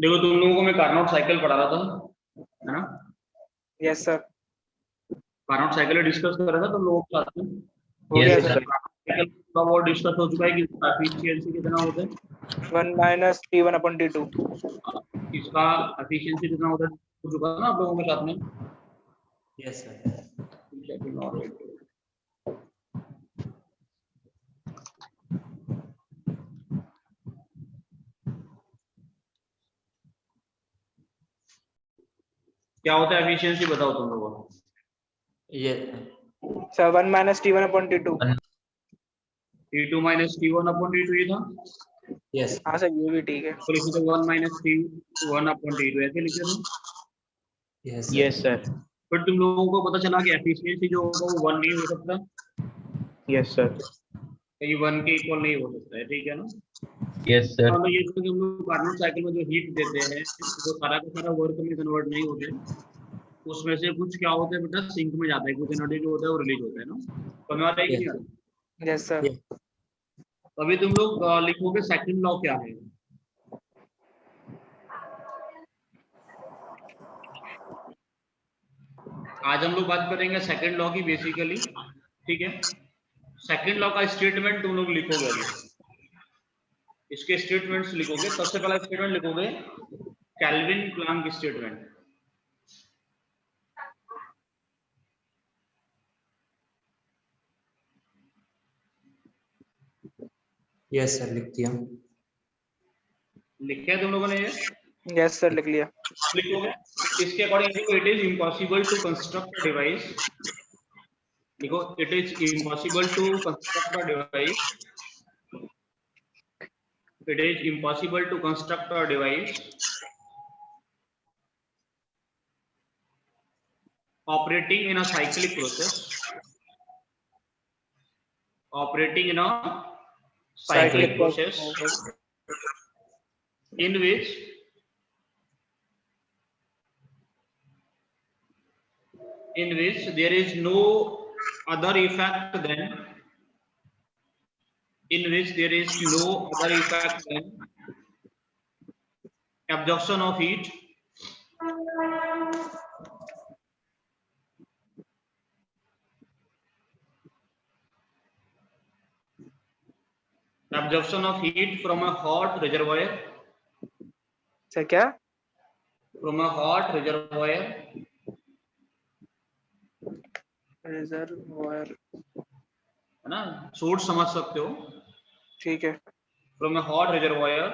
देखो तुम लोगों को मैं कार्नोट साइकिल पढ़ा रहा था, है ना? Yes sir. Carnot cycle discuss कर रहा था तुम लोगों के साथ में। हो गया Yes, सर। sir. साइकिल का वो डिस्कस हो चुका है कि एफिशिएंसी कितना होता है, 1 माइनस T1/T2। इसका एफिशिएंसी कितना होता है हो चुका है ना आप लोगों के साथ में। Yes, sir. क्या होता है एफिशिएंसी, बताओ तुम लोगों को। Yes. Sir 1 minus T1/T2। T2 minus T1 upon T2 ये था। Yes. हाँ सर, ये भी ठीक है। तो लिखे थे 1 माइनस T1 अपॉन T2 ऐसे लिखे थे। Yes, sir. Yes sir. फिर तुम लोगों को पता चला कि एफिशिएंसी जो होगा वो 1 नहीं हो सकता, यस सर। ये 1 के इक्वल नहीं हो सकता है, ठीक है ना? Yes sir. तो ये तो हम लोग कार्नोट साइकिल में जो हीट देते हैं वो सारा का सारा वर्क में कन्वर्ट नहीं होते, उसमें से कुछ क्या होता है बेटा, सिंक में जाता है, कुछ एनर्जी जो होता है वो रिलीज होता है ना। तो हमें आता है कि नहीं आता? Yes sir. Yes. तो अभी तुम लोग लिखोगे सेकंड लॉ क्या है। आज हम लोग बात करेंगे सेकंड लॉ की बेसिकली, ठीक है? सेकंड लॉ का स्टेटमेंट तुम लोग लिखोगे अभी, इसके स्टेटमेंट्स लिखोगे। सबसे पहला स्टेटमेंट लिखोगे Kelvin Planck statement. Yes, sir. लिख दिया. लिखे तुम लोगों ने ये? यस सर, लिख लिया। लिखोगे इसके according it is impossible to construct a device. लिखो it is impossible to construct a device. It is impossible to construct a device operating in a cyclic process. Operating in a cyclic process in which there is no other effect than absorption of heat from a hot reservoir. Sir क्या? From a hot reservoir reservoir. है ना, source समझ सकते हो। ठीक है। From a hot reservoir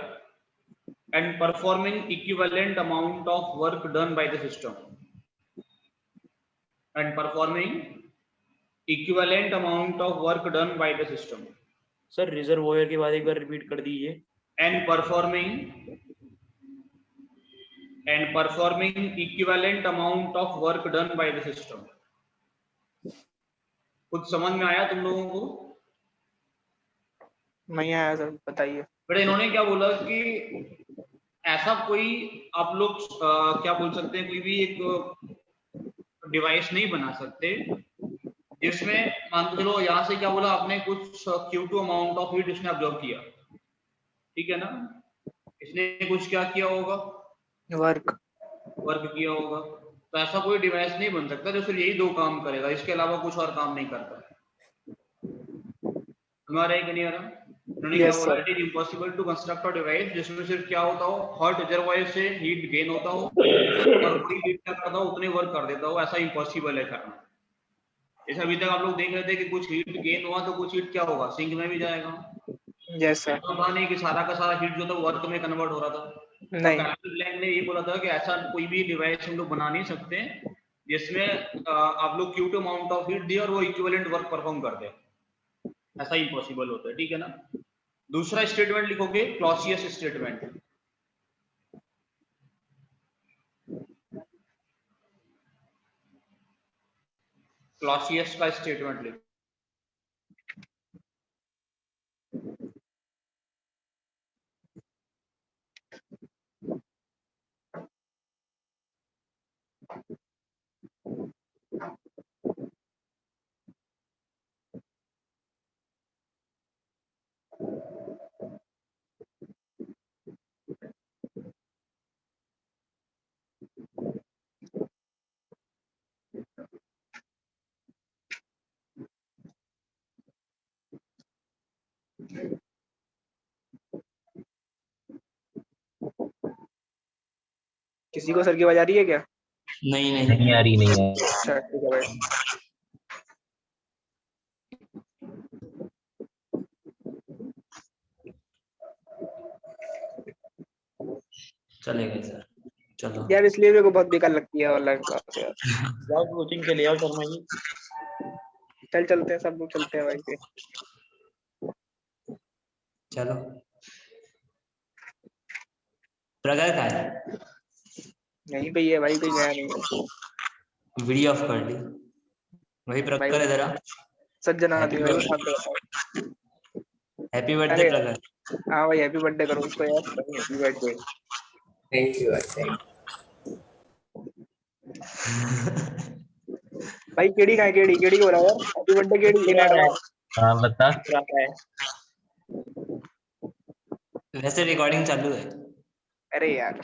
and performing equivalent amount of work done by the system. And performing equivalent amount of work done by the system. Sir reservoir के बाद एक बार रिपीट कर दीजिए। And performing equivalent amount of work done by the system. कुछ समझ में आया तुम लोगों को? नहीं आया सर, बताइए। बट इन्होंने क्या बोला कि ऐसा कोई आप लोग क्या बोल सकते हैं, कोई भी एक डिवाइस नहीं बना सकते जिसमें मान के चलो यहाँ से क्या बोला आपने, कुछ Q2 अमाउंट ऑफ हीट इसने ऑब्जॉर्व किया, ठीक है ना? इसने कुछ क्या किया होगा, वर्क किया होगा। तो ऐसा कोई डिवाइस नहीं बन सकता जो सिर्फ यही दो काम करेगा, इसके अलावा कुछ और काम नहीं करता। हमारा एक नहीं आ रहा। उन्होंने क्या बोला, it is impossible to construct a device जिसमें सिर्फ क्या होता हो, हॉट रिजर्वायर से हीट गेन होता हो और पूरी हीट क्या करता हो, उतने वर्क कर देता हो। ऐसा इम्पॉसिबल है करना। जैसे अभी तक आप लोग देख रहे थे कि कुछ हीट गेन हुआ तो कुछ हीट क्या होगा, सिंक में भी जाएगा। Yes sir. तो नहीं कि सारा का सारा हीट जो था वर्क में कन्वर्ट हो रहा था। नहीं। केल्विन ने ये बोला था कि ऐसा कोई भी डिवाइस हम लोग बना नहीं सकते जिसमें आप लोग Q2 अमाउंट ऑफ हीट दिए और वो इक्विवेलेंट वर्क परफॉर्म कर दे। ऐसा इम्पॉसिबल होता है, ठीक है ना? दूसरा स्टेटमेंट लिखोगे क्लॉसियस स्टेटमेंट। क्लॉसियस का स्टेटमेंट लिखो। किसी को सर की आवाज आ रही है क्या? नहीं नहीं नहीं आ रही, नहीं आ रही। अच्छा ठीक है भाई। चलेगा सर, चलो। यार इसलिए मेरे को बहुत बेकार लगती है ऑनलाइन क्लास यार। जाओ कोचिंग के लिए आओ शर्मा जी। चलते हैं, सब लोग चलते हैं भाई पे। चलो। प्रगर का है, नहीं भाई है भाई, कोई गया नहीं है वीडियो ऑफ कर ली। वही भाई। प्रगर इधर आ। सज्जन आदमी भाई, Happy शांत रहता है। हैप्पी बर्थडे अरे प्रगर। हाँ भाई, हैप्पी बर्थडे करो उसको यार, happy birthday. Thank you thank भाई केड़ी कहाँ है? केड़ी केड़ी को रहा है यार, हैप्पी बर्थडे केड़ी, चिल्ला रहा है, इन्वाइट। हाँ बता। चिल्ला रहा है। वैसे रिकॉर्डिंग चालू है। अरे यार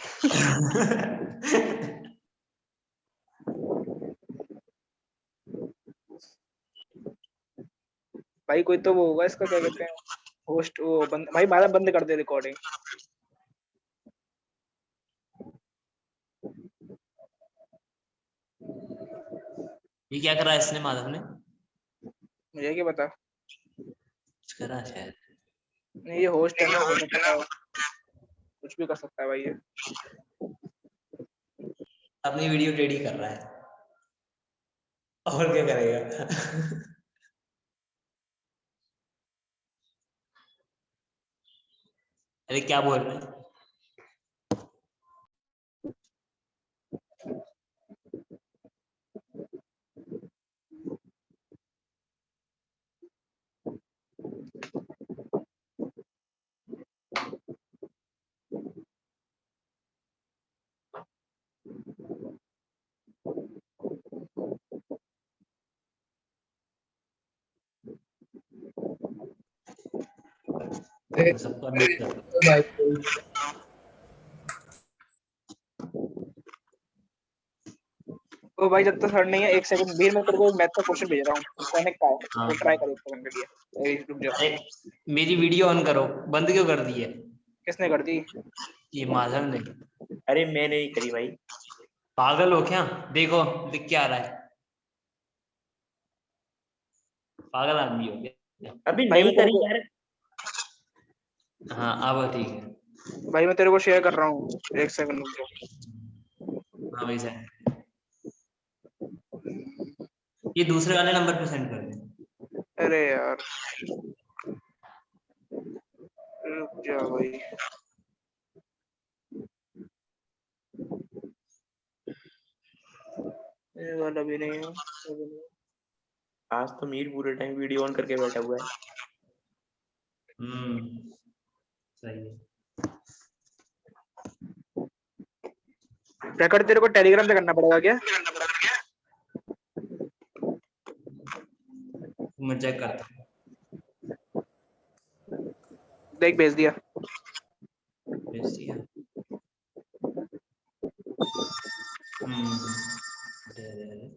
भाई कोई तो वो होगा इसका, क्या कहते हैं, होस्ट, वो बंद, भाई मारा बंद कर दे रिकॉर्डिंग। ये क्या करा इसने, माधव ने मुझे क्या पता। कुछ करा शायद। नहीं ये होस्ट है ना, हो सकता है कुछ भी कर सकता है भाई ये। अपनी वीडियो रेडी कर रहा है, और क्या करेगा। अरे क्या बोल रहे हैं? सबको unmute कर दो। यू भाई। ओ भाई जब तक सर नहीं है, एक सेकंड वीर, मैं तेरे को मैथ का क्वेश्चन भेज रहा हूँ, कनेक्ट का है, हाँ। तो ट्राई कर एक सेकंड के लिए। रुक जा। अरे मेरी वीडियो ऑन करो, बंद क्यों कर दी है? किसने कर दी? ये माधव ने। अरे मैंने नहीं करी भाई। पागल हो क्या? देखो दिख क्या रहा है, पागल आदमी हो गया। अभी भाई नहीं मैं तेरे करी को, यार। हाँ अब ठीक है। भाई मैं तेरे को शेयर कर रहा हूँ, एक सेकंड रुक जा। हाँ वही सेंड, ये दूसरे वाले नंबर पे सेंड कर दे। अरे यार रुक जा भाई। ये वाला भी नहीं है, ये भी नहीं है। आज तो मीर पूरे टाइम वीडियो ऑन करके बैठा हुआ है। सही है। प्रकट तेरे को टेलीग्राम पे करना पड़ेगा क्या? मैं चेक करता हूँ। देख भेज दिया। भेज दिया। दे दे।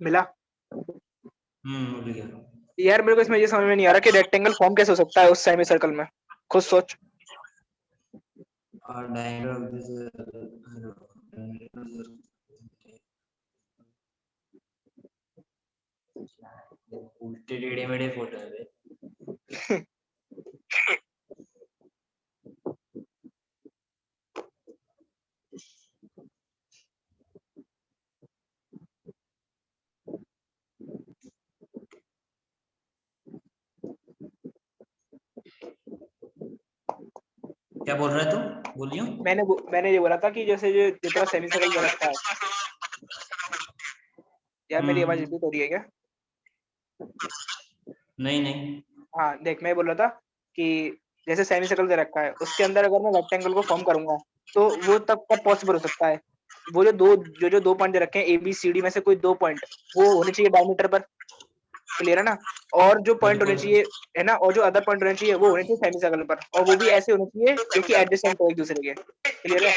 मिला? मिल गया। यार मेरे को इसमें ये समझ में नहीं आ रहा कि रेक्टेंगल फॉर्म कैसे हो सकता है उस सेमी सर्कल में, खुद सोच। और उल्टे टेढ़े मेढ़े फोटो है। क्या बोल रहा है तू, बोलियो। मैंने ये बोला था कि जैसे ये तेरा सेमी सर्कल में रखा है। यार मेरी आवाज रिपीट हो रही है क्या? नहीं नहीं। हाँ देख, मैं बोल रहा था कि जैसे सेमी सर्कल दे रखा है, उसके अंदर अगर मैं रेक्टेंगल को फॉर्म करूंगा तो वो तब कब पॉसिबल हो सकता है? वो जो दो पॉइंट दे रखे हैं ए बी सी डी में से कोई दो पॉइंट वो होने चाहिए डायमीटर पर, क्लियर है ना? और जो पॉइंट होने बिल्कुल। चाहिए है ना, और जो अदर पॉइंट होने चाहिए वो होने चाहिए सेमी सर्कल पर, और वो भी ऐसे होने चाहिए जो कि एडजेसेंट हो एक दूसरे के, क्लियर है?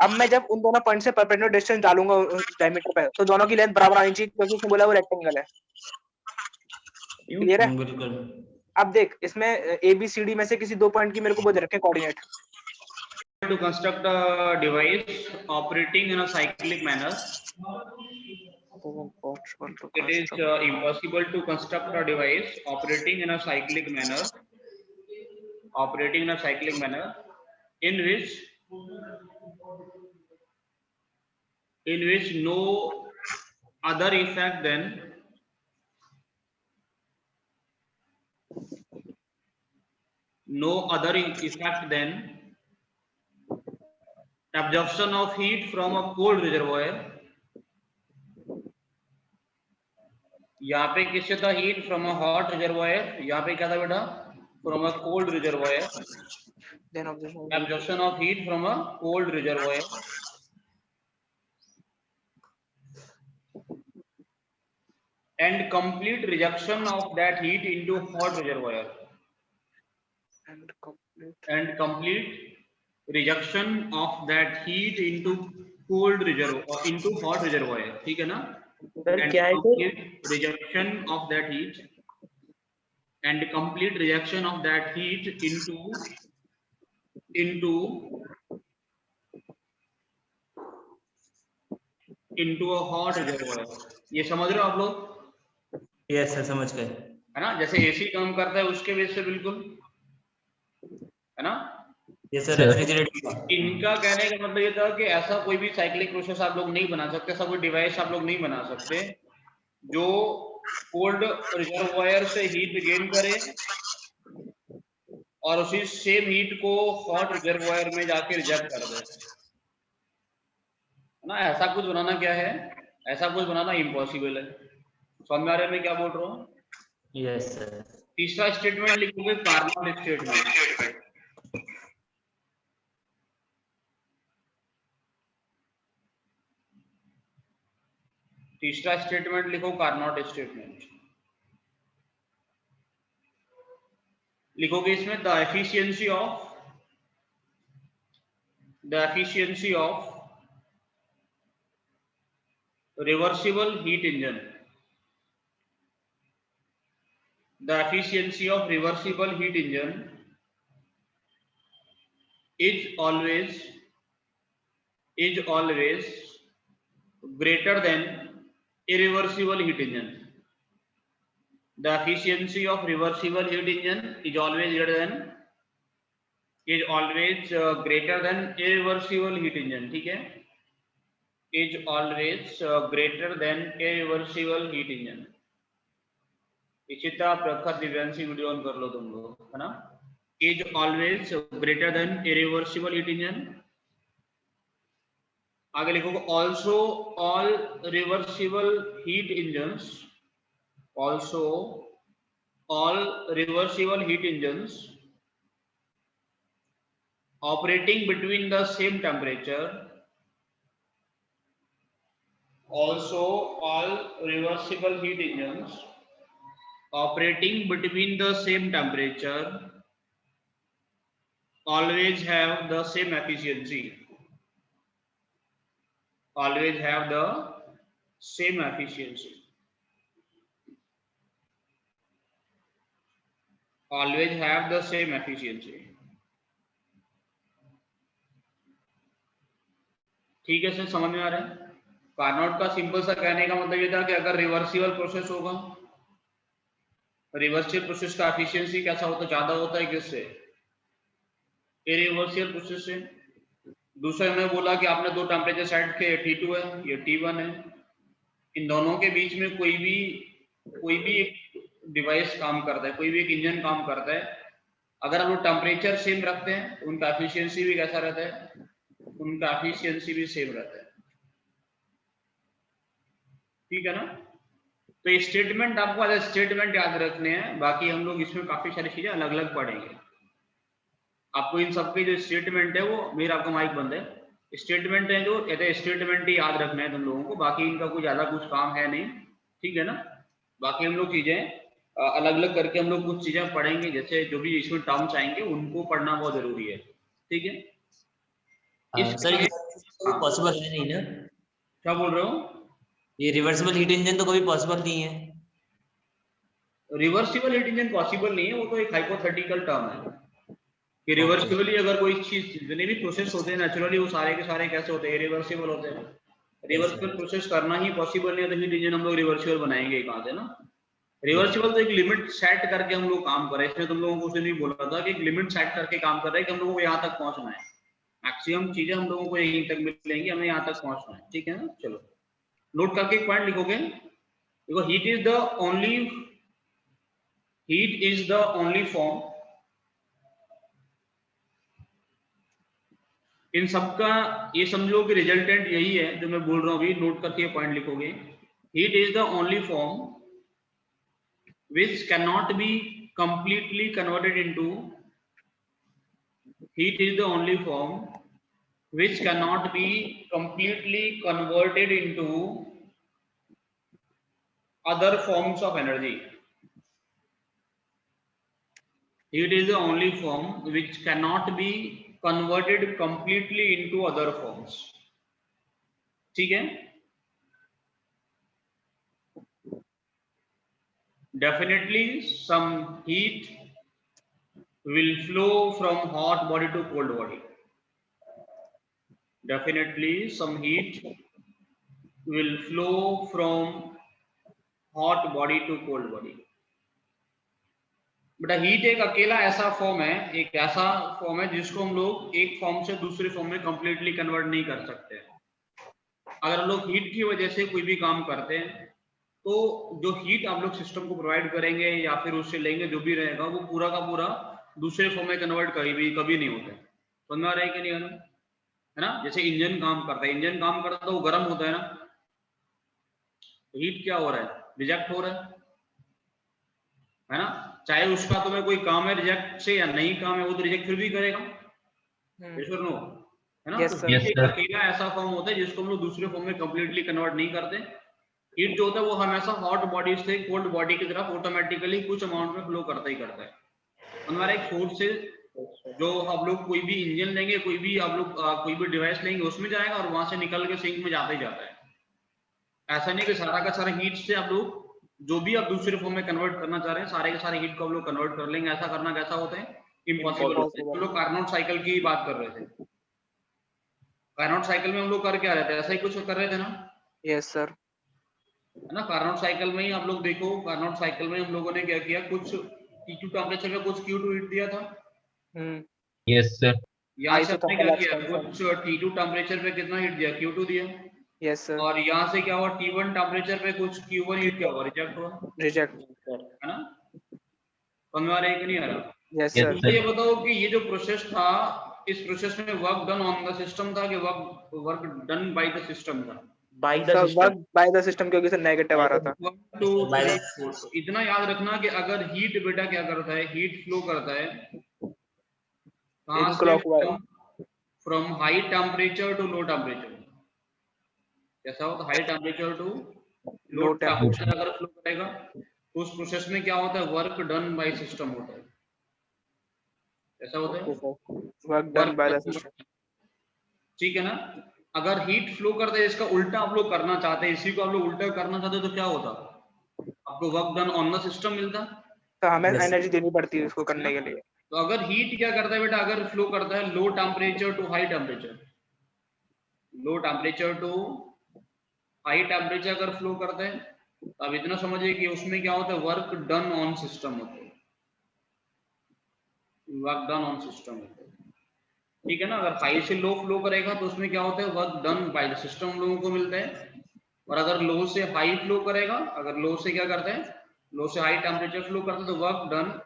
अब मैं जब उन दोनों पॉइंट से परपेंडिकुलर डिस्टेंस डालूंगा उस डायमीटर पे, तो दोनों की लेंथ बराबर आनी चाहिए, क्योंकि उसने बोला वो रेक्टेंगल है। क्लियर है? बिल्कुल। अब देख, इसमें ए बी सी डी में से किसी दो पॉइंट की मेरे को वो दे रखे coordinate. To construct a device operating in a cyclic manner, it is impossible to construct a device operating in a cyclic manner, in which no other effect than absorption of heat from a cold reservoir. यहाँ पे किससे था? Heat from a hot reservoir, यहाँ पे क्या था बेटा? From a cold reservoir. absorption of heat from a cold reservoir and complete rejection of that heat into hot reservoir. And complete rejection of that heat into cold reservoir, into hot reservoir. ठीक है ना? Sir And क्या है sir? complete rejection of that heat and complete rejection of that heat into a hot reservoir. ये समझ रहे हो आप लोग? यस सर, समझ गए। है ना? जैसे एसी काम करता है उसके बेस से, बिल्कुल, है ना? ये सर रेफ्रिजरेटर। इनका कहने का मतलब ये था कि ऐसा कोई भी साइक्लिक प्रोसेस आप लोग नहीं बना सकते, ऐसा कोई डिवाइस आप लोग नहीं बना सकते जो कोल्ड रिजर्वायर से हीट गेन करे और उसी सेम हीट को हॉट रिजर्वायर में जाके रिजेक्ट कर दे, है ना? ऐसा कुछ बनाना क्या है? ऐसा कुछ बनाना इम्पॉसिबल है। समझ में आ रहा है मैं क्या बोल रहा हूँ? Yes sir. तीसरा स्टेटमेंट लिखोगे कार्नोट स्टेटमेंट। तीसरा स्टेटमेंट लिखो कार्नोट स्टेटमेंट। लिखोगे इसमें the efficiency of reversible heat engine, the efficiency of reversible heat engine is always greater than irreversible heat engine. The efficiency of reversible heat engine is always greater than irreversible heat engine. ठीक है? Is always greater than irreversible heat engine. इसी तरह प्रखर Divyanshi video on कर लो तुम लोग, है ना? Is always greater than irreversible heat engine. आगे लिखोगे also all reversible heat engines operating between the same temperature always have the same efficiency. ठीक है सर, समझ में आ रहा है? कार्नोट का सिंपल सा कहने का मतलब ये था कि अगर रिवर्सिबल प्रोसेस होगा, रिवर्सिबल प्रोसेस का एफिशिएंसी कैसा होता है? ज्यादा होता है किससे? इरिवर्सिबल प्रोसेस से। दूसरा मैंने बोला कि आपने दो टेम्परेचर सेट के, T2 है, ये T1 है। इन दोनों के बीच में कोई भी एक डिवाइस काम करता है, कोई भी एक इंजन काम करता है, अगर हम लोग टेम्परेचर सेम रखते हैं तो उनका एफिशिएंसी भी कैसा रहता है? उनका एफिशिएंसी भी सेम रहता है। ठीक है ना? तो ये स्टेटमेंट आपको आज स्टेटमेंट याद रखने हैं, बाकी हम लोग इसमें काफी सारी चीजें अलग अलग पढ़ेंगे। आपको इन सबके जो स्टेटमेंट है वो, मेरा आपका माइक बंद है, स्टेटमेंट है जो कहते हैं स्टेटमेंट ही याद रखना है तुम लोगों को, बाकी इनका कोई ज्यादा कुछ काम है नहीं। ठीक है ना? बाकी हम लोग चीजें अलग अलग करके हम लोग कुछ चीजें पढ़ेंगे, जैसे जो भी इसमें टर्म्स आएंगे उनको पढ़ना बहुत जरूरी है। ठीक है? सर ये हाँ, पॉसिबल है नहीं ना, क्या बोल रहे हो? ये रिवर्सिबल हीट इंजन तो कभी पॉसिबल नहीं है। रिवर्सिबल हीट इंजन पॉसिबल नहीं है, वो तो एक हाइपोथेटिकल टर्म है कि रिवर्सिबली अगर कोई चीज, जितने भी प्रोसेस होते हैं नेचुरली वो सारे के सारे कैसे होते हैं, रिवर्सिबल होते हैं। रिवर्सिबल प्रोसेस करना ही पॉसिबल नहीं है तो हीट इंजन हम लोग रिवर्सिबल बनाएंगे कहाँ से ना। रिवर्सिबल तो एक लिमिट सेट करके हम लोग काम कर रहे हैं, इसमें तुम लोगों को उसने नहीं बोला था कि एक लिमिट सेट करके काम कर रहे हैं कि हम लोगों को यहाँ तक पहुंचना है, मैक्सिमम चीजें हम लोगों को यहीं तक मिलेंगी, हमें यहाँ तक पहुंचना है, ठीक है ना। चलो नोट करके एक पॉइंट लिखोगे, देखो heat is the only form, इन सबका ये समझो कि रिजल्टेंट यही है जो मैं बोल रहा हूँ अभी, नोट करके पॉइंट लिखोगे। Heat is the only form which cannot be completely converted into, heat is the only form which cannot be completely converted into other forms of energy. Heat is the only form which cannot be converted completely into other forms. ठीक है। Definitely some heat will flow from hot body to cold body. Definitely some heat will flow from hot body to cold body. बेटा heat एक अकेला ऐसा form है, एक ऐसा form है जिसको हम लोग एक फॉर्म से दूसरे फॉर्म में कंप्लीटली कन्वर्ट नहीं कर सकते। अगर हम लोग हीट की वजह से कोई भी काम करते हैं तो जो हीट आप लोग सिस्टम को प्रोवाइड करेंगे या फिर उससे लेंगे जो भी रहेगा वो पूरा का पूरा दूसरे फॉर्म में कन्वर्ट कभी नहीं होता है। समझ में आ रहा है कि नहीं आ रहा है ना। जैसे इंजन काम करता है, इंजन काम करता है तो वो गर्म होता है ना, हीट क्या हो रहा है, रिजेक्ट हो रहा है ना। चाहे उसका तुम्हें कोई काम है रिजेक्ट से या नहीं काम है, वो तो रिजेक्ट फिर भी करेगा, नो है ना। तो हीट एक अकेला ऐसा फॉर्म होता है जिसको हम लोग दूसरे फॉर्म में कंप्लीटली कन्वर्ट नहीं करते। हीट जो होता है वो हमेशा हॉट बॉडी से कोल्ड बॉडी की तरफ ऑटोमेटिकली कुछ अमाउंट में फ्लो करता ही करता है। हमारा एक सोर्स से जो हम लोग कोई भी इंजन लेंगे, कोई भी आप लोग कोई भी डिवाइस लेंगे उसमें जाएगा और वहां से निकल के सिंक में जाता ही जाता है। ऐसा नहीं कि सारा का सारा हीट से आप लोग जो भी आप दूसरे फॉर्म में कन्वर्ट करना चाह रहे हैं सारे के सारे हीट को हम लोग कन्वर्ट कर लेंगे, ऐसा करना कैसा होता है, इम्पॉसिबल होता है। हम लोग कार्नोट साइकिल की बात कर रहे थे, कार्नोट साइकिल में हम लोग कर क्या रहे थे, ऐसा ही कुछ कर रहे थे ना। यस सर, है ना। कार्नोट साइकिल में ही आप लोग देखो, कार्नोट साइकिल में हम लोगों ने क्या किया, कुछ T2 टेम्परेचर में कुछ Q2 हीट दिया था। Yes, sir. यहाँ से आपने क्या किया, कुछ T2 टेम्परेचर पे कितना हीट दिया, Q2 दिया। Yes sir. और यहाँ से क्या हुआ, T1 टेम्परेचर पे कुछ Q1 हीट क्या हुआ, रिजेक्ट हुआ, रिजेक्ट, है ना। समझ आ रहा है कि नहीं आ रहा। Yes Yes, sir. sir. ये बताओ कि ये जो प्रोसेस था, इस प्रोसेस में work done on the system था कि work done by the system था। By the sir system, work by the system क्योंकि सर नेगेटिव आ रहा था। 1 2 3 इतना याद रखना कि अगर हीट बेटा क्या करता है, हीट फ्लो करता है कहाँ से, from high temperature to low temperature. कैसा होता है, high temperature to low temperature अगर फ्लो करेगा तो उस प्रोसेस में क्या होता है, वर्क डन बाय सिस्टम होता है। ऐसा होता है, work done by the system, ठीक है ना। अगर हीट फ्लो करता है, इसका उल्टा आप लोग करना चाहते हैं, इसी को आप लोग उल्टा करना चाहते हैं तो क्या होता, आपको work done on the system मिलता। तो हमें एनर्जी देनी पड़ती है इसको करने के लिए। तो अगर हीट क्या करता है बेटा, अगर फ्लो करता है low temperature to high temperature, low temperature to high temperature अगर फ्लो करते हैं तो अब इतना समझिए कि उसमें क्या होता है, वर्क डन ऑन सिस्टम होता है, वर्क डन ऑन सिस्टम होता है, ठीक है ना। अगर हाई से लो फ्लो करेगा तो उसमें क्या होता है, work done by the system हम लोगों को मिलता है। और अगर लो से हाई फ्लो करेगा, अगर लो से क्या करते हैं, लो से हाई टेम्परेचर फ्लो करते हैं तो work done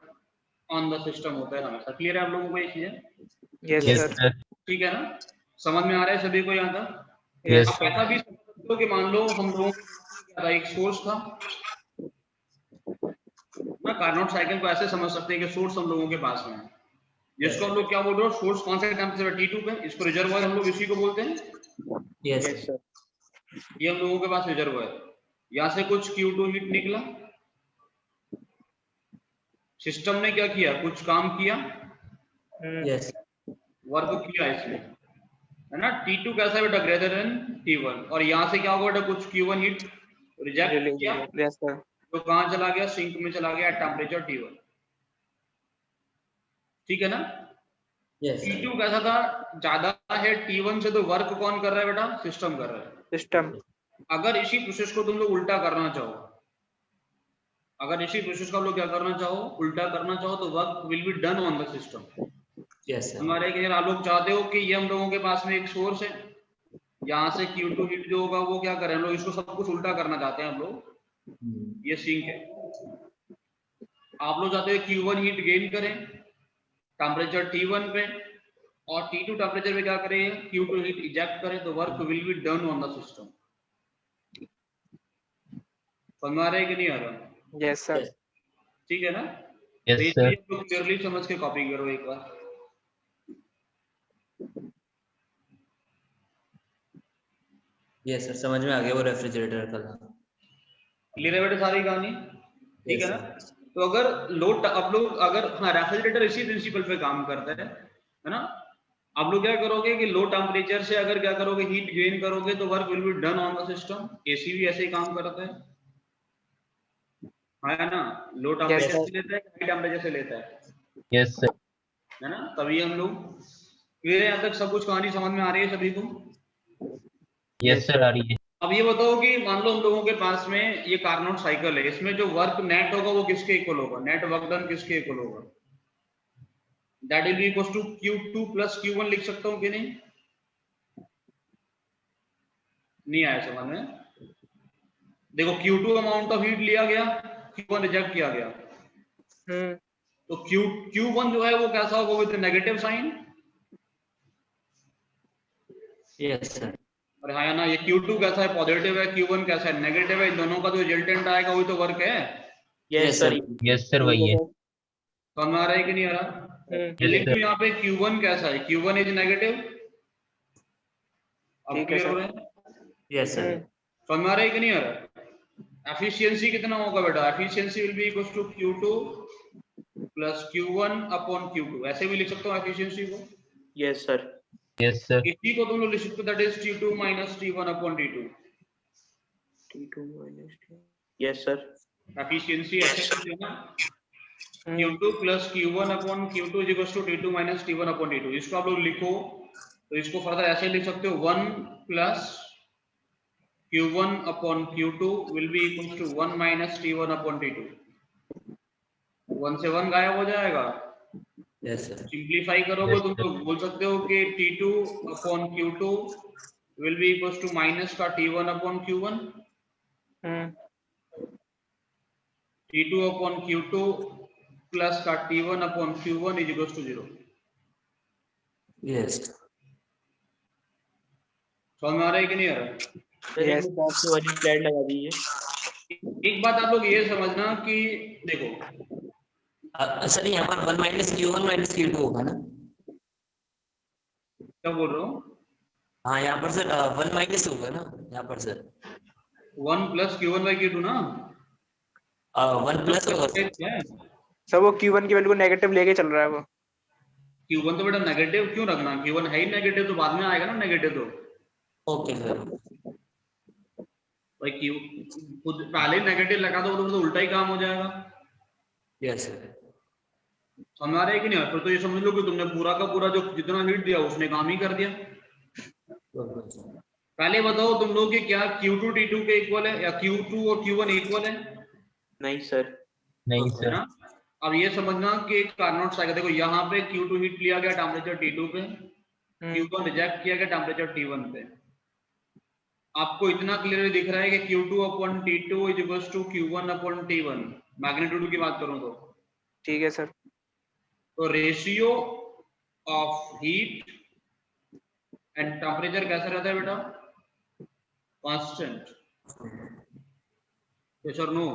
on the system होता है हमेशा। क्लियर है आप लोगों को ये चीजें? Yes Yes, sir. sir. ठीक है ना, समझ में आ रहा है सभी को यहाँ तक? यस आप ऐसा भी समझ सकते हो कि मान लो हम लोगों का एक सोर्स था ना, कार्नोट साइकिल को ऐसे समझ सकते हैं कि सोर्स हम लोगों के पास में है, जिसको हम लोग क्या बोल रहे हो, सोर्स कौन से टेम्परेचर T2 पे, इसको रिजर्वायर हम लोग इसी को बोलते हैं। Yes sir. ये हम लोगों के पास रिजर्वायर, यहाँ से कुछ Q2 हीट निकला, सिस्टम ने क्या किया, कुछ काम किया, यस वर्क किया इसने, है ना। T2 कैसा है बेटा, ग्रेटर देन T1, और यहाँ से क्या होगा बेटा, कुछ Q1 हीट रिजेक्ट किया यस सर, तो कहाँ चला गया, सिंक में चला गया टेम्परेचर T1, ठीक है ना। यस T2 कैसा था, ज्यादा है T1 से, तो वर्क कौन कर रहा है बेटा, सिस्टम कर रहा है। सिस्टम। अगर इसी प्रोसेस को तुम लोग उल्टा करना चाहो, अगर इसी प्रोसेस को आप लोग क्या करना चाहो, उल्टा करना चाहो, तो work will be done on the system. Yes sir हमारे के आप लोग चाहते हो कि ये हम लोगों के पास में एक सोर्स है, यहाँ से Q2 हीट जो होगा वो क्या करें हम लोग, इसको सब कुछ उल्टा करना चाहते हैं हम लोग। ये सिंक है, आप लोग चाहते हो Q1 हीट गेन करें टेम्परेचर T1 पे, और T2 टेम्परेचर पे क्या करें, Q2 हीट इजेक्ट करें, तो work will be done on the system. समझ आ रहा है कि नहीं आ रहा? यस सर, ठीक है ना। Yes, तो ये sir. चीज लोग क्लियरली समझ के कॉपी करो एक बार। यस सर, समझ में आ गया वो रेफ्रिजरेटर का। क्लियर है बेटा सारी कहानी, ठीक है Yes, ना। sir. तो अगर लोड आप लोग अगर, हाँ, रेफ्रिजरेटर इसी प्रिंसिपल पे काम करता है ना। आप लोग क्या करोगे कि लो टेम्परेचर से अगर क्या करोगे, हीट गेन करोगे, तो work will be done on the system. AC भी ऐसे ही काम करता है, हाँ, है ना। लो Yes, टेम्परेचर sir. से लेता है, हाई टेम्परेचर से लेता है Yes, sir. ना। तभी हम लोग क्लियर है, यहाँ तक सब कुछ कहानी समझ में आ रही है सभी को। Yes, sir. आ रही है। अब ये बताओ कि मान लो हम लोगों के पास में ये कार्नोट साइकिल है, इसमें जो वर्क नेट होगा वो किसके इक्वल होगा, नेट वर्क डन किसके इक्वल होगा, that will be equal to Q2 plus Q1 लिख सकता हूँ कि नहीं, नहीं आया समझ में। देखो Q2 अमाउंट ऑफ हीट लिया गया, Q1 रिजेक्ट किया गया, तो Q1 जो है वो कैसा होगा, with negative sign. Yes, sir. और हाँ ना, ये Q2 कैसा है, पॉजिटिव है, Q1 कैसा है, नेगेटिव है। इन दोनों का जो रिजल्टेंट आएगा वही तो वर्क है। Yes, sir. Yes, sir. वही है। समझ में आ रहा है कि नहीं आ रहा? Yes, लिख sir. दो यहाँ पे Q1 कैसा है, Q1 इज नेगेटिव। अब ठीक है क्लियर हो सर। रहा है, Yes, sir. समझ में आ रहा है कि नहीं आ रहा? एफिशिएंसी कितना होगा बेटा, efficiency will be equal to Q2 plus Q1 upon Q2, ऐसे भी लिख सकता हूँ एफिशिएंसी को। Yes sir. Yes, sir. इसी को तुम लोग लिख सकते हो, that is T2 minus T1 upon T2। T2 minus T. Yes sir. Efficiency ऐसे लिखते हैं ना, Q2 plus Q1 upon Q2 is equal to T2 minus T1 upon T2। इसको आप लोग लिखो तो इसको फर्दर ऐसे लिख सकते हो, 1 plus Q1 upon Q2 will be equal to 1 minus T1 upon T2। 1 से 1 गायब हो जाएगा। Yes, sir. सिंप्लीफाई करोगे Yes, तुम sir. लोग बोल सकते हो कि T2 upon Q2 will be equal to minus का T1 upon Q1, T2 upon Q2 plus का T1 upon Q1 is equal to 0। Yes. समझ में आ रहा है कि नहीं आ रहा? सर एक Yes, मिनट आपकी वाली स्लाइड लगा दीजिए। एक बात आप लोग ये समझना कि देखो, सर यहाँ पर 1 minus Q1 minus Q2 होगा ना? क्या बोल रहा हूँ, हाँ यहाँ पर सर 1 minus होगा ना यहाँ पर sir? 1 plus Q1 by Q2 ना, 1 plus होगा सर। सर वो Q1 की वैल्यू को नेगेटिव लेके चल रहा है वो। Q1 तो बेटा नेगेटिव क्यों रखना, Q1 है ही नेगेटिव, तो बाद में आएगा ना नेगेटिव। तो ओके सर। भाई Q खुद पहले नेगेटिव लगा दो तो उल्टा ही काम हो जाएगा। Yes sir. समझ आ रहा है कि नहीं? फिर तो ये समझ लो कि तुमने पूरा का पूरा जो जितना हीट दिया उसने काम ही कर दिया। पहले बताओ तुम लोग कि क्या Q2 T2 के इक्वल है, या Q2 और Q1 इक्वल है? नहीं सर। नहीं, है sir. ना। अब ये समझना कि कार्नोट साइकिल, देखो यहाँ पे Q2 हीट लिया गया टेम्परेचर T2 पे, Q1 रिजेक्ट किया गया टेम्परेचर T1 पे। आपको इतना क्लियरली दिख रहा है कि Q2 upon T2 is equal to Q1 upon T1, magnitude की बात करूं तो। ठीक है सर। तो ratio of heat and temperature कैसा रहता है बेटा, कांस्टेंट। यस और नो?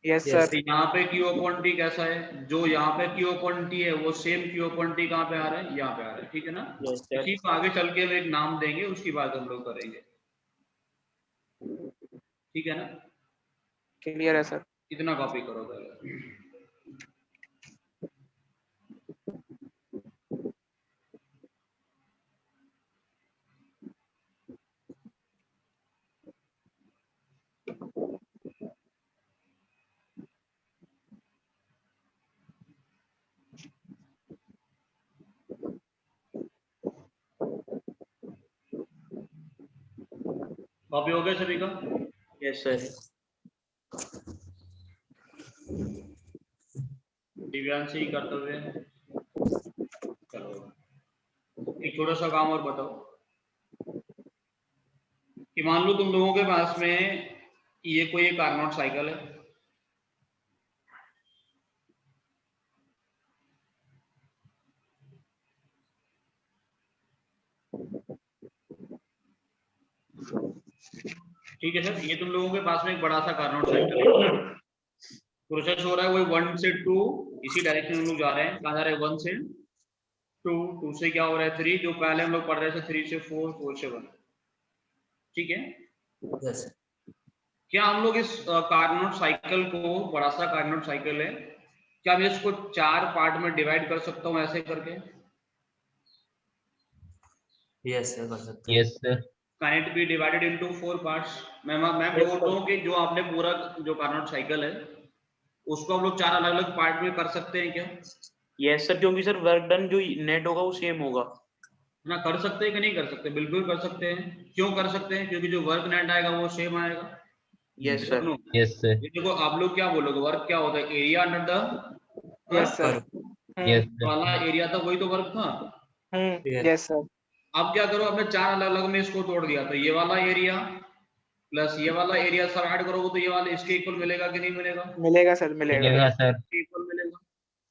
Yes Yes. सर। यहाँ पे Q अपॉन T कैसा है, जो यहाँ पे Q अपॉन T है वो सेम Q अपॉन T कहाँ पे आ रहा है, यहाँ पे आ रहा है, ठीक है ना। Yes sir. इसी को आगे चल के हम एक नाम देंगे, उसकी बात हम लोग करेंगे, ठीक है ना। क्लियर है सर। कितना कॉपी करो पहले। कॉपी हो गया सभी का? Yes sir. दिव्यांश ही कर्तव्य है। चलो एक छोटा सा काम और बताओ कि मान लो तुम लोगों के पास में ये कोई एक कार्नोट साइकिल है, ठीक है सर। ये तुम लोगों के पास में एक बड़ा सा कार्नोट साइकिल है, प्रोसेस हो रहा है वही 1 से 2, इसी डायरेक्शन में लोग जा रहे हैं। कहाँ जा रहे हैं? 1 से 2, 2 से क्या हो रहा है 3, जो पहले हम लोग पढ़ रहे थे 3 से 4, 4 से 1, ठीक है। यस क्या हम लोग इस कार्नोट साइकिल को, बड़ा सा कार्नोट साइकिल है, क्या मैं इसको 4 पार्ट में डिवाइड कर सकता हूँ ऐसे करके? यस सर, कर सकते हैं। Yes sir. Can it be divided into 4 parts? मैं बोल रहा हूँ कि जो आपने पूरा जो कार्नोट साइकिल है उसको हम लोग 4 अलग अलग पार्ट में कर सकते हैं क्या? यस सर, क्योंकि सर वर्क डन जो नेट होगा वो सेम होगा ना। कर सकते हैं कि नहीं कर सकते? बिल्कुल कर सकते हैं। क्यों कर सकते हैं? क्योंकि जो वर्क नेट आएगा वो सेम आएगा। Yes sir. सुनो, यस सर। ये देखो आप लोग क्या बोलोगे, वर्क क्या होता है? Area under the yes sir. Yes sir. वाला एरिया था, वही तो वर्क था। Yes sir. अब क्या करो, आपने 4 अलग अलग में इसको तोड़ दिया, तो ये वाला एरिया प्लस ये वाला एरिया सब ऐड करोगे तो ये वाला इसके इक्वल मिलेगा कि नहीं मिलेगा? मिलेगा सर, मिलेगा। मिलेगा सर। इसके इक्वल मिलेगा।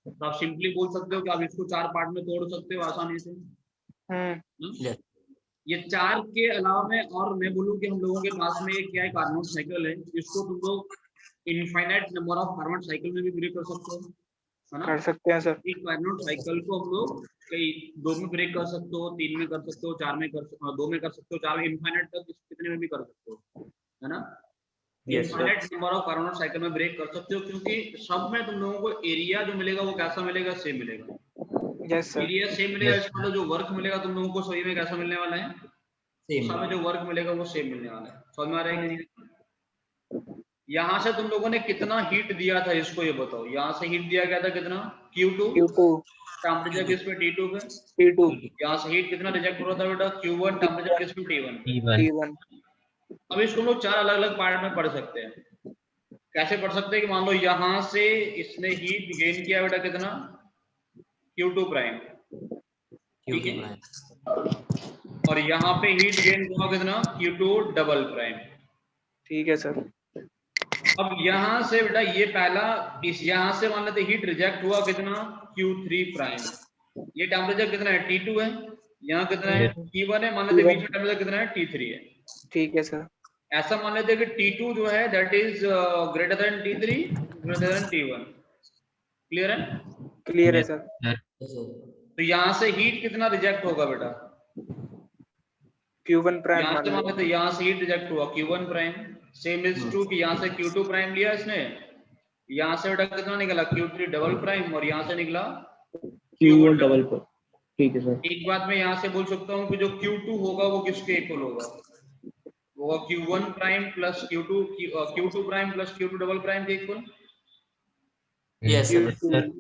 तो आप सिंपली बोल सकते हो कि आप इसको 4 पार्ट में तोड़ सकते हो आसानी से। यस ये 4 के अलावा में और मैं बोलूं कि हम लोगों के पास में क्या है, कार्नोट साइकिल है, इसको तुम लोग infinite number of Carnot cycle में भी ब्रेक कर सकते हो, है ना? कर सकते हैं सर। एक कार्नोट साइकिल को हम लोग कई 2 में ब्रेक कर सकते हो, 3 में कर सकते हो, 4 में कर सकते हो, 2 में कर सकते हो, 4 में, इनफाइनाइट तक कितने में भी कर सकते हो, है ना? Yes, sir. Infinite number of Carnot cycle में ब्रेक कर सकते हो, क्योंकि सब में तुम लोगों को एरिया जो मिलेगा वो कैसा मिलेगा? सेम मिलेगा। Yes sir. एरिया सेम मिलेगा, Yes, इसका मतलब जो वर्क मिलेगा तुम लोगों को सभी में कैसा मिलने वाला है? सेम सब में जो वर्क मिलेगा वो सेम मिलने वाला है। समझ में आ रहा है कि नहीं? यहाँ से तुम लोगों ने कितना हीट दिया था इसको ये बताओ। यहाँ से हीट दिया गया था कितना? Q2। Q2 टेम्परेचर किस पे? T2 पे। T2 यहाँ से हीट कितना रिजेक्ट हो रहा था बेटा? Q1। टेम्परेचर किस पे? T1 पे। T1 T1 अब इसको हम लोग 4 अलग अलग पार्ट में पढ़ सकते हैं। कैसे पढ़ सकते हैं कि मान लो यहाँ से इसने हीट गेन किया बेटा कितना? Q2 प्राइम, ठीक है। और यहाँ पे हीट गेन हुआ कितना? Q2 double prime. ठीक है सर। अब यहाँ से बेटा ये पहला, इस यहाँ से मान लेते हीट रिजेक्ट हुआ कितना? Q3 prime. ये टेम्परेचर कितना है? T2 है। यहाँ कितना है? T1 है। मान लेते बीच में टेम्परेचर कितना है? T3 है। ठीक है सर। ऐसा मान लेते कि T2 जो है that is greater than T3, greater than T1। Clear है? क्लियर है सर। तो यहाँ से हीट कितना रिजेक्ट होगा बेटा? Q1 प्राइम यहाँ मान से मान लो। लेते यहाँ से हीट रिजेक्ट हुआ Q1 prime. Same is to कि यहाँ से Q2 प्राइम लिया इसने, यहाँ से बेटा कितना निकला? Q3 डबल प्राइम, और यहाँ से निकला Q1 डबल पर। ठीक है सर। एक बात मैं यहाँ से बोल सकता हूँ कि जो Q2 होगा वो किसके इक्वल होगा? वो Q1 prime plus Q2 prime plus Q2 double prime के इक्वल। Yes sir.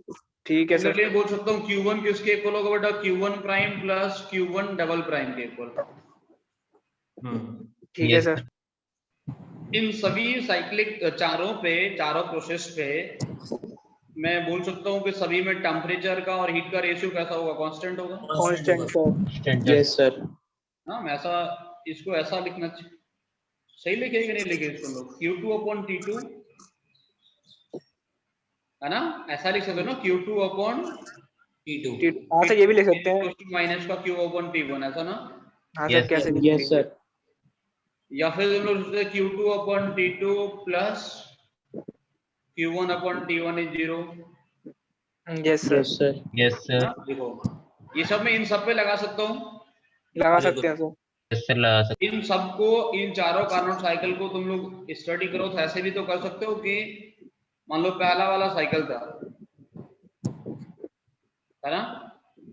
ठीक है सर। सिमिलरली बोल सकता हूँ Q1 किसके इक्वल होगा बेटा? Q1 prime plus Q1 double prime के इक्वल। ठीक है Yes, सर। इन सभी साइक्लिक चारों प्रोसेस पे मैं बोल सकता हूँ कि सभी में टेम्परेचर का और हीट का रेशियो कैसा होगा? कांस्टेंट होगा। Constant sir. Standard. Yes sir. हाँ, मैं ऐसा इसको ऐसा लिखना सही लिखे कि नहीं लिखे इसको लोग? Q2/T2 है ना? ऐसा लिख सकते हो ना? Q2/T2 हाँ सर, ये भी ले सकते हैं। माइनस का Q/T1, ऐसा ना? हाँ Yes, सर, कैसे भी यस सर। या फिर हम लोग सोचते हैं Q2/T2 plus Q1/T1 is 0। Yes sir. Yes sir. Yes, sir. देखो ये सब मैं इन सब पे लगा सकता हूँ। लगा सकते हैं सर। Yes, sir. लगा सकते इन सबको, इन चारों कार्नोट साइकिल को तुम लोग स्टडी करो तो ऐसे भी तो कर सकते हो कि मान लो पहला वाला साइकिल था, है ना?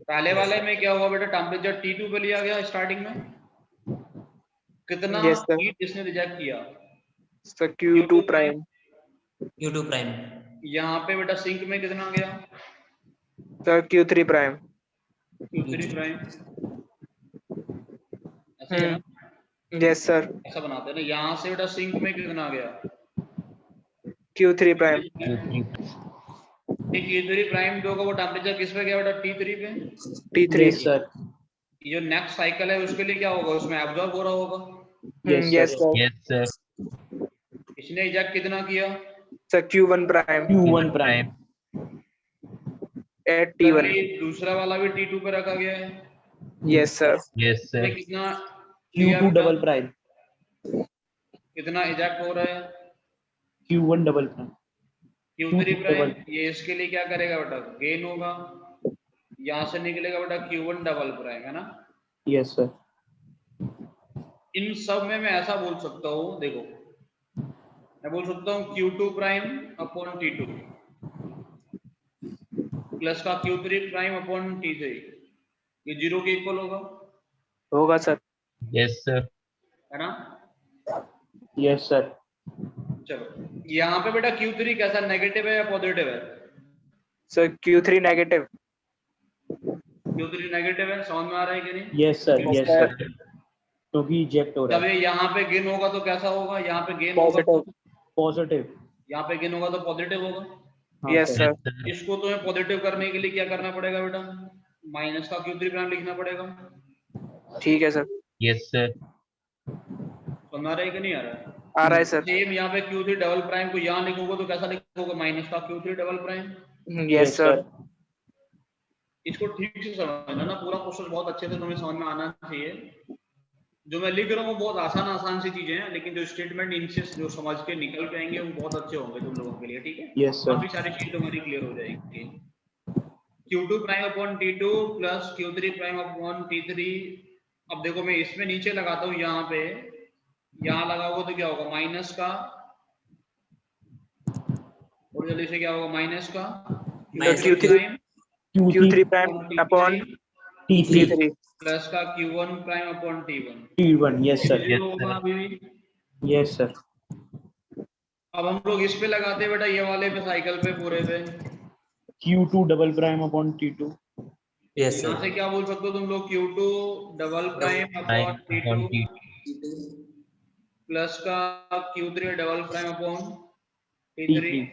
पहले वाले में क्या हुआ बेटा? टेम्परेचर T2 पे लिया गया स्टार्टिंग में, कितना Yes, sir. हीट इसने रिजेक्ट किया? Sir Q2 prime. Q2 prime. यहाँ पे बेटा सिंक में कितना गया? Sir Q3 prime. Q3 prime. ऐसे है ना? Yes sir. ऐसा बनाते हैं ना, यहाँ से बेटा सिंक में कितना आ गया Q3 प्राइम। Q3 प्राइम जो होगा वो टेम्परेचर किस पे गया बेटा T3 पे। T3। Yes sir. ये जो नेक्स्ट साइकिल है उसके लिए क्या होगा, उसमें एब्जॉर्ब हो रहा होगा। Yes sir. Yes sir. इसने इजेक्ट कितना किया sir Q1 prime Q1 prime. Eight T1। दूसरा वाला भी T2 पे रखा गया है। Yes sir. यस इसने सर। कितना लिया Q2 बेटा? Double prime. कितना इजेक्ट हो रहा है Q1 double prime. Q3 prime. Double. ये इसके लिए क्या करेगा बेटा, गेन होगा, यहाँ से निकलेगा बेटा Q1 डबल प्राइम, है ना। Yes sir. इन सब में मैं ऐसा बोल सकता हूँ, देखो मैं बोल सकता हूँ Q2 prime upon T2 plus का Q3 प्राइम अपॉन T3, ये 0 के इक्वल होगा सर। Yes sir. है ना। Yes sir. चलो यहाँ पे बेटा Q3 कैसा, नेगेटिव है या पॉजिटिव है? Sir Q3 negative. Q3 negative है, समझ में आ रहा है कि नहीं? Yes sir. Yes sir. क्योंकि इजेक्ट हो रहा जब है। ये यहाँ पे गेन होगा तो कैसा होगा, यहाँ पे गेन होगा पॉजिटिव। पॉजिटिव। यहाँ पे गेन होगा तो पॉजिटिव होगा। हाँ यस सर। सर। इसको तुम्हें पॉजिटिव करने के लिए क्या करना पड़ेगा बेटा, माइनस का Q3 प्राइम लिखना पड़ेगा। ठीक है सर। Yes sir. समझ आ रहा है कि नहीं आ रहा है? आ रहा है सर। सेम यहाँ पे Q3 डबल प्राइम को यहाँ लिखोगे तो कैसा लिखोगे, माइनस का Q3 double prime. Yes sir. इसको ठीक से समझना ना, पूरा प्रोसेस बहुत अच्छे से तुम्हें समझ में आना चाहिए। जो मैं लिख रहा हूँ बहुत आसान सी चीजें हैं, लेकिन जो स्टेटमेंट इनसे जो समझ के निकल के आएंगे वो बहुत अच्छे होंगे तुम लोगों के लिए, ठीक है। Yes sir. काफी सारी चीज तुम्हारी क्लियर हो जाएगी। Q2 prime upon T2 plus Q3 prime upon T3। अब देखो मैं इसमें नीचे लगाता हूँ, यहाँ पे यहाँ लगाओगे तो क्या होगा, माइनस का, और जल्दी से क्या होगा, माइनस का Q3 prime upon T3 plus का Q1 prime upon T1। T1। Yes sir. Yes, होगा sir. अभी भी। Yes sir. अब हम लोग इस पे लगाते हैं बेटा, ये वाले पे, साइकिल पे पूरे पे। Q2 double prime upon T2। Yes यहाँ सर। से क्या बोल सकते हो तुम लोग, Q2 double prime upon Upon T2 T2. Plus का Q3 double prime upon T3 T3।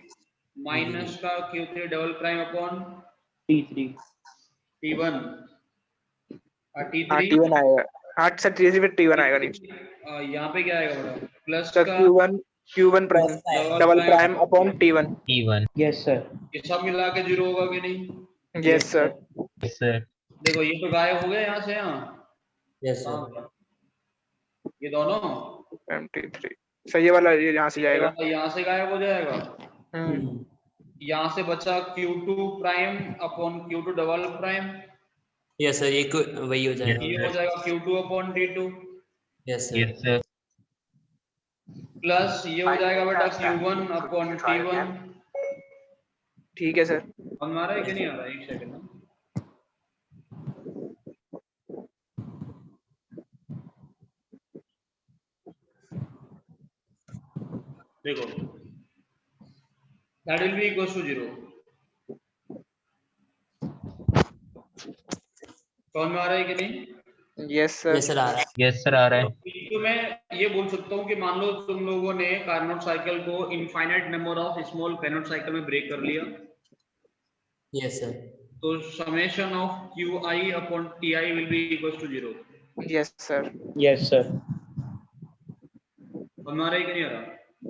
Minus का Q3 double prime upon T3। T1 हाँ T3। T1 आएगा। हाँ सर T3 पे T1 आएगा नीचे। यहाँ पे क्या आएगा बेटा, प्लस सर का Q1 prime double prime upon T1। T1. Yes sir. ये सब मिला के 0 होगा कि नहीं। Yes sir. Yes, sir. देखो ये तो गायब हो गया यहाँ से, यहाँ यस सर। ये दोनों, T3 सर ये वाला ये यहाँ से जाएगा। यहाँ से गायब हो जाएगा। हम्म। यहाँ से बचा Q2 prime upon Q2 double prime. Yes sir, ये वही हो जाएगा। ये हो जाएगा Q2 upon T2 yes sir. Yes, sir. Plus ये हो जाएगा बेटा Q1 अपॉन T1। ठीक है सर। समझ में आ रहा है कि नहीं आ रहा है, एक सेकंड। देखो that will be equals to 0। समझ में आ रहा है कि नहीं। Yes sir. यस सर, आ रहा है। Yes, sir. आ रहा है. तो मैं ये बोल सकता हूँ कि मान लो तुम लोगों ने कार्नोट साइकिल को infinite number of small Carnot cycle में ब्रेक कर लिया, यस सर। तो summation of QI upon TI will be equals to 0। Yes sir. Yes sir. समझ में आ रहा है कि नहीं आ रहा।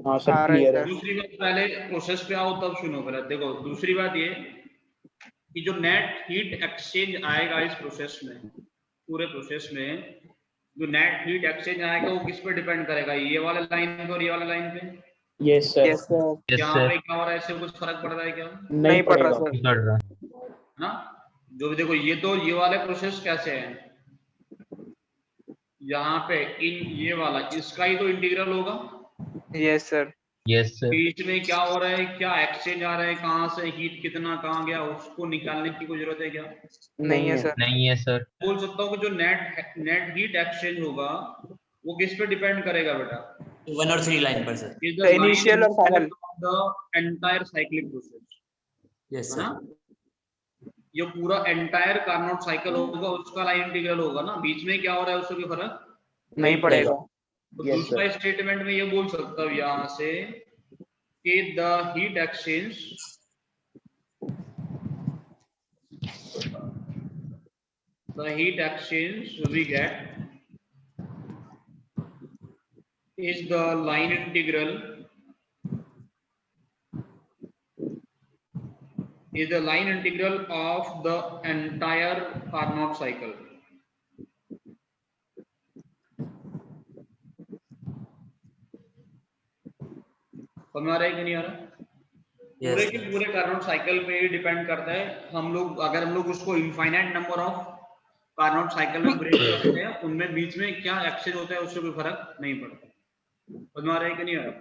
हाँ सर, आ रहा है क्लियर है। सर। दूसरी बात, पहले प्रोसेस पे आओ तब सुनो पहले। देखो दूसरी बात ये कि जो नेट हीट एक्सचेंज आएगा इस प्रोसेस में, पूरे प्रोसेस में जो नेट हीट एक्सचेंज आएगा वो किस पे डिपेंड करेगा, ये वाले लाइन पे और ये वाले लाइन पे। Yes sir. Yes sir. Yes, यहाँ sir. पे क्या हो रहा है, इससे कुछ फर्क पड़ रहा है क्या, नहीं पड़ रहा सर। नहीं पड़ रहा. है ना। जो भी देखो ये तो ये वाले प्रोसेस कैसे हैं, यहाँ पे इन ये वाला इसका ही तो इंटीग्रल होगा। Yes sir. Yes, sir. बीच में क्या हो रहा है, क्या एक्सचेंज आ रहा है, कहाँ से हीट कितना कहाँ गया, उसको निकालने की कोई जरूरत है क्या। नहीं है सर। नहीं है सर. बोल सकता हूँ कि जो नेट हीट एक्सचेंज होगा वो किस पे डिपेंड करेगा बेटा, 1 और 3 लाइन पर सर। is The initial और final। the entire cyclic process, yes है सर। ना। ये पूरा एंटायर कार्नोट साइकिल होगा, उसका लाइन इंटीग्रल होगा ना, बीच में क्या हो रहा है उससे कोई फर्क नहीं पड़ेगा। तो Yes, दूसरा स्टेटमेंट में ये बोल सकता हूँ यहाँ से कि the heat exchange we get is the line integral of the entire Carnot cycle. समझ आ रहा है कि नहीं आ रहा? पूरे Yes, के sir. पूरे कार्नोट साइकिल पे ही डिपेंड करता है। अगर हम लोग उसको infinite number of Carnot cycle में ब्रेक करते हैं, उनमें बीच में क्या एक्सचेंज होता है उससे कोई फर्क नहीं पड़ता। समझ आ रहा है कि नहीं आ रहा?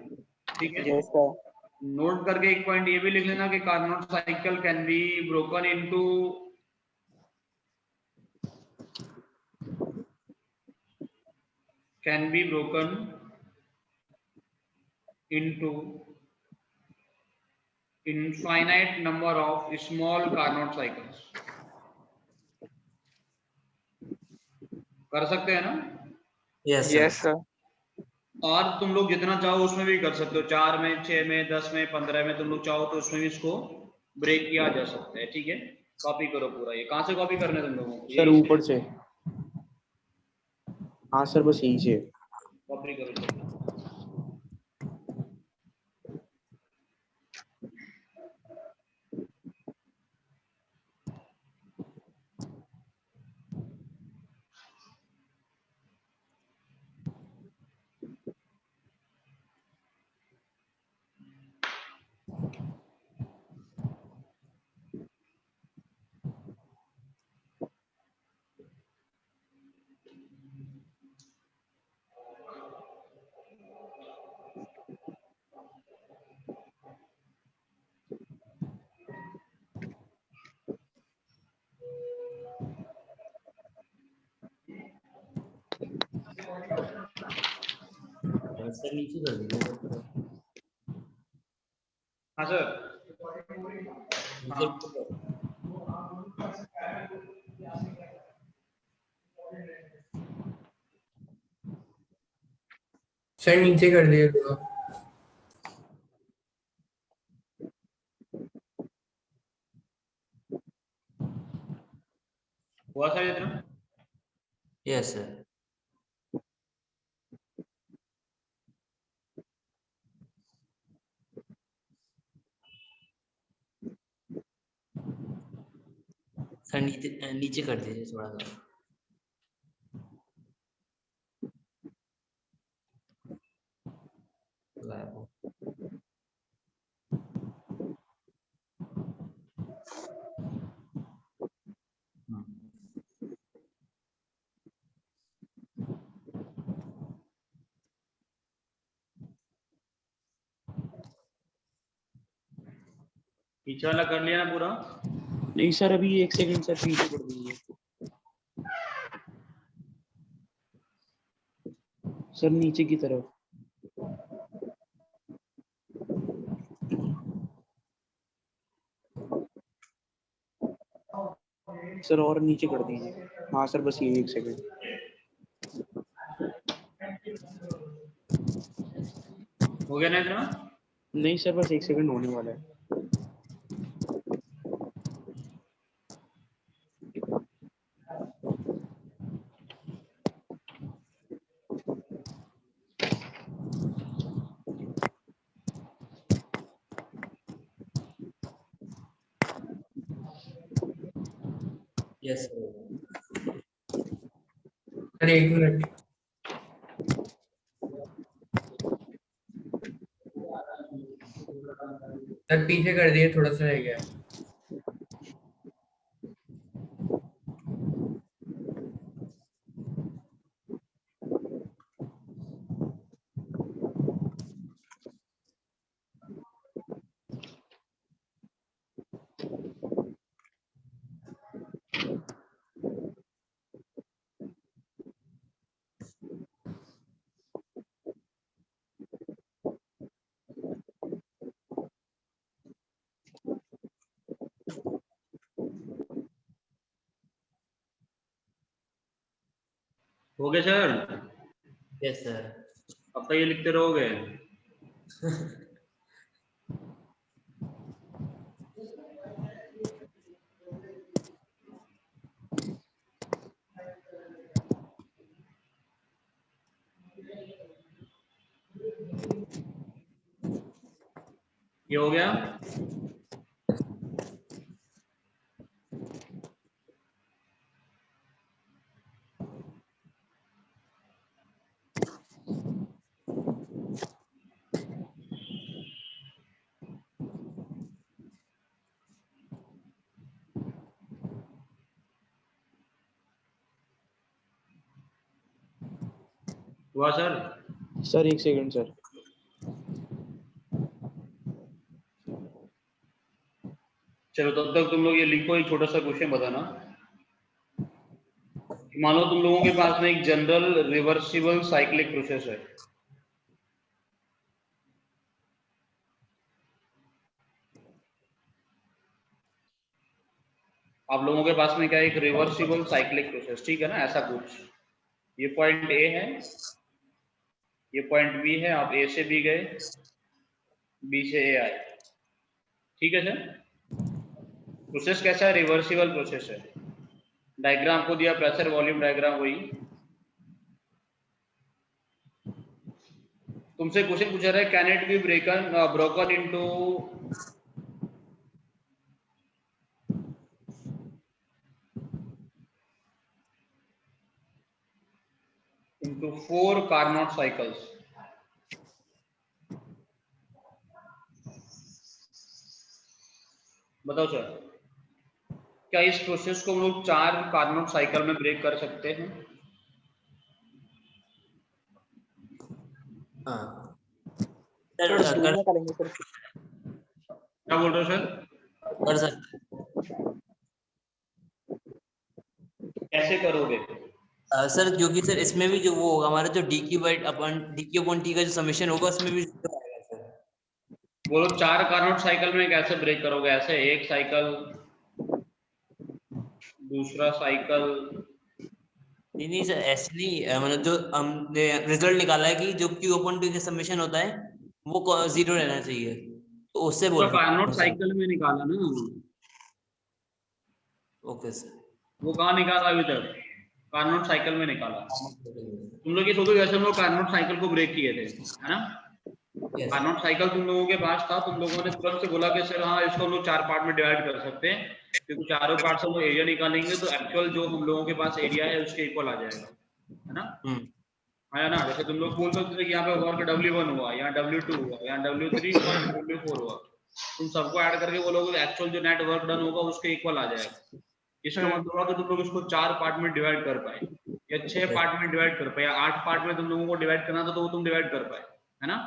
ठीक है, यस सर। नोट करके एक पॉइंट ये भी लिख लेना कि Carnot cycle can be broken into infinite number of small Carnot cycles. कर सकते हैं ना? Yes, sir. Yes sir. और तुम लोग जितना चाहो उसमें भी कर सकते हो, 4 में, 6 में, 10 में, 15 में, तुम लोग चाहो तो उसमें भी इसको ब्रेक किया जा सकता है। ठीक है, कॉपी करो पूरा। ये कहाँ से कॉपी करना है तुम लोगों को? सर ऊपर से। हाँ सर, बस यही से कॉपी करो। सर नीचे कर दीजिए। हाँ सर। हाँ। सर नीचे कर दिया थोड़ा। हुआ सर इतना? Yes, sir. सर नीचे कर दीजिए थोड़ा सा। पीछे वाला कर लिया ना पूरा? नहीं सर, अभी 1 सेकंड सर, पीछे कर दीजिए सर, नीचे की तरफ सर, और नीचे कर दीजिए। हाँ सर, बस ये 1 सेकंड। हो गया ना इतना? नहीं सर, बस 1 सेकंड होने वाला है। Yes, sir. अरे 1 मिनट। सर पीछे कर दिए, थोड़ा सा रह गया। हो गया सर? Yes, sir. तक ये लिखते रहोगे? ये हो गया? हुआ सर? सर एक सेकंड सर। चलो तब तक तुम लोग ये लिखो, एक छोटा सा क्वेश्चन बताना। मान लो तुम लोगों के पास में एक जनरल रिवर्सिबल साइक्लिक प्रोसेस है। आप लोगों के पास में क्या है, एक रिवर्सिबल साइक्लिक प्रोसेस, ठीक है ना, ऐसा कुछ। ये पॉइंट ए है, ये पॉइंट बी है, आप ए से बी गए, बी से ए आए, ठीक है सर। प्रोसेस कैसा है? रिवर्सिबल प्रोसेस है। डायग्राम को दिया, प्रेशर वॉल्यूम डायग्राम वही। तुमसे क्वेश्चन पूछा रहा है, can it be broken into 4 Carnot cycles? बताओ सर, क्या इस प्रोसेस को हम लोग 4 कार्नोट साइकिल में ब्रेक कर सकते हैं? हाँ सर सर शुरू में करेंगे सर। क्या बोल रहे हो सर? कर सकते कैसे करोगे? सर, क्योंकि सर इसमें भी जो वो होगा हमारा जो डी क्यू अपॉन टी का जो समेशन होगा उसमें भी आएगा सर। बोलो 4 कार्नोट साइकिल में कैसे ब्रेक करोगे? ऐसे एक साइकिल, दूसरा साइकिल? नहीं सर, ऐसे नहीं, मतलब जो हमने रिजल्ट निकाला है कि जो क्यू अपॉन टी का समेशन होता है वो 0 रहना चाहिए, तो उससे बोल कार्नोट साइकिल में निकाला ना। Okay sir. वो कहाँ निकाला अभी तक? कार्नोट साइकिल में निकाला। तुम लोग ये सोचो जैसे हम लोग कार्नोट साइकिल को ब्रेक किए थे, है ना। कार्नोट साइकिल तुम लोगों के पास था, तुम लोगों ने तुरंत से बोला कि सर हाँ इसको हम लोग 4 पार्ट में डिवाइड कर सकते हैं, क्योंकि चारों पार्ट से हम लोग एरिया निकालेंगे तो एक्चुअल जो हम लोगों के पास एरिया है उसके इक्वल आ जाएगा, है ना। है ना। जैसे तुम लोग बोल सकते थे कि यहाँ पे वर्क W1 हुआ, यहाँ W2 हुआ, यहाँ W3 हुआ, W4 हुआ, तुम सबको ऐड करके बोलोगे एक्चुअल जो नेट वर्क डन होगा उसके इक्वल आ जाएगा। इसका मतलब हुआ कि तुम लोग इसको 4 पार्ट में डिवाइड कर पाए, या 6 पार्ट में डिवाइड कर पाए, या 8 पार्ट में तुम लोगों को डिवाइड करना था तो वो तुम डिवाइड कर पाए, है ना।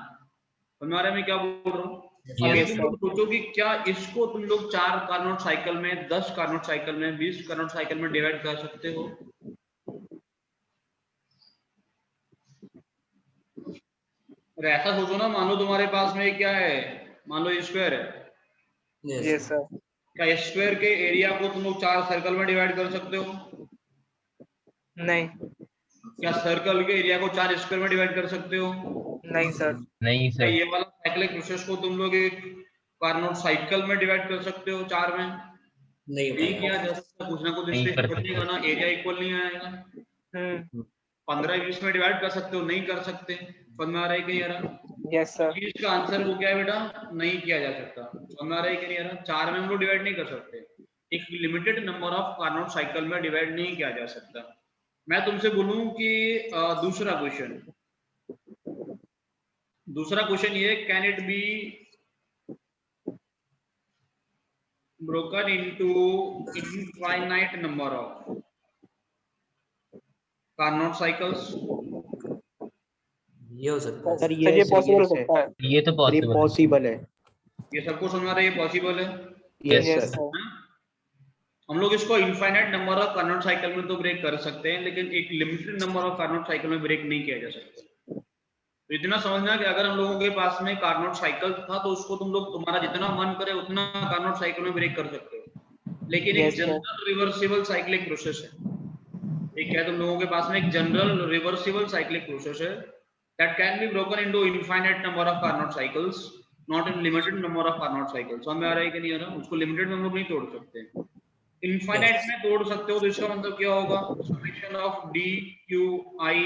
तुम्हारे में क्या बोल रहा हूँ? अब तुम लोग सोचो कि क्या इसको तुम लोग 4 कार्नोट साइकिल में, 10 कार्नोट साइकिल में, 20 कार्नोट साइकिल में डिवाइड कर सकते हो? और ऐसा सोचो ना, मान लो तुम्हारे पास में क्या है, मान लो स्क्वायर है। Yes sir. क्या स्क्वायर के एरिया को तुम लोग 4 सर्कल में डिवाइड कर सकते हो? नहीं। क्या सर्कल के एरिया को 4 स्क्वायर में डिवाइड कर सकते हो? नहीं सर। नहीं क्या सर। ये वाला साइक्लिक प्रोसेस को तुम लोग एक कार्नोट साइकिल में डिवाइड कर सकते हो 4 में? नहीं किया जा सकता, कुछ ना कुछ इससे बचेगा ना, एरिया इक्वल नहीं आएगा। 15-20 में डिवाइड कर सकते हो? नहीं कर सकते। समझ में आ रहा है कि यार? Yes sir. इसका आंसर वो क्या है बेटा? नहीं किया जा सकता। समझ में आ रहा है कि यार? 4 में हम लोग डिवाइड नहीं कर सकते, एक limited number of Carnot cycle में डिवाइड नहीं किया जा सकता। मैं तुमसे बोलूं कि दूसरा क्वेश्चन ये, can it be broken into infinite number of Carnot cycles? ये हो सकता है सर ये पॉसिबल हो सकता है। ये तो पॉसिबल है। ये सबको समझ में आ रहा है? ये पॉसिबल है। Yes sir. हम लोग इसको infinite number of Carnot cycle में तो ब्रेक कर सकते हैं, लेकिन एक limited number of Carnot cycle में ब्रेक नहीं किया जा सकता। तो इतना समझना कि अगर हम लोगों के पास में कार्नोट साइकिल था तो उसको तुम लोग तुम्हारा जितना मन करे उतना कार्नोट साइकिल में ब्रेक कर सकते हो, लेकिन एक जनरल रिवर्सिबल साइक्लिक प्रोसेस है। एक है तुम लोगों के पास में एक जनरल रिवर्सिबल साइक्लिक प्रोसेस है, that can be broken into infinite number of Carnot cycles, not in limited number of Carnot cycles. समझ में आ रहा है कि नहीं आ रहा? उसको लिमिटेड में हम लोग नहीं तोड़ सकते, इनफाइनाइट में तोड़ सकते हो। तो इसका मतलब क्या होगा? Summation of d q I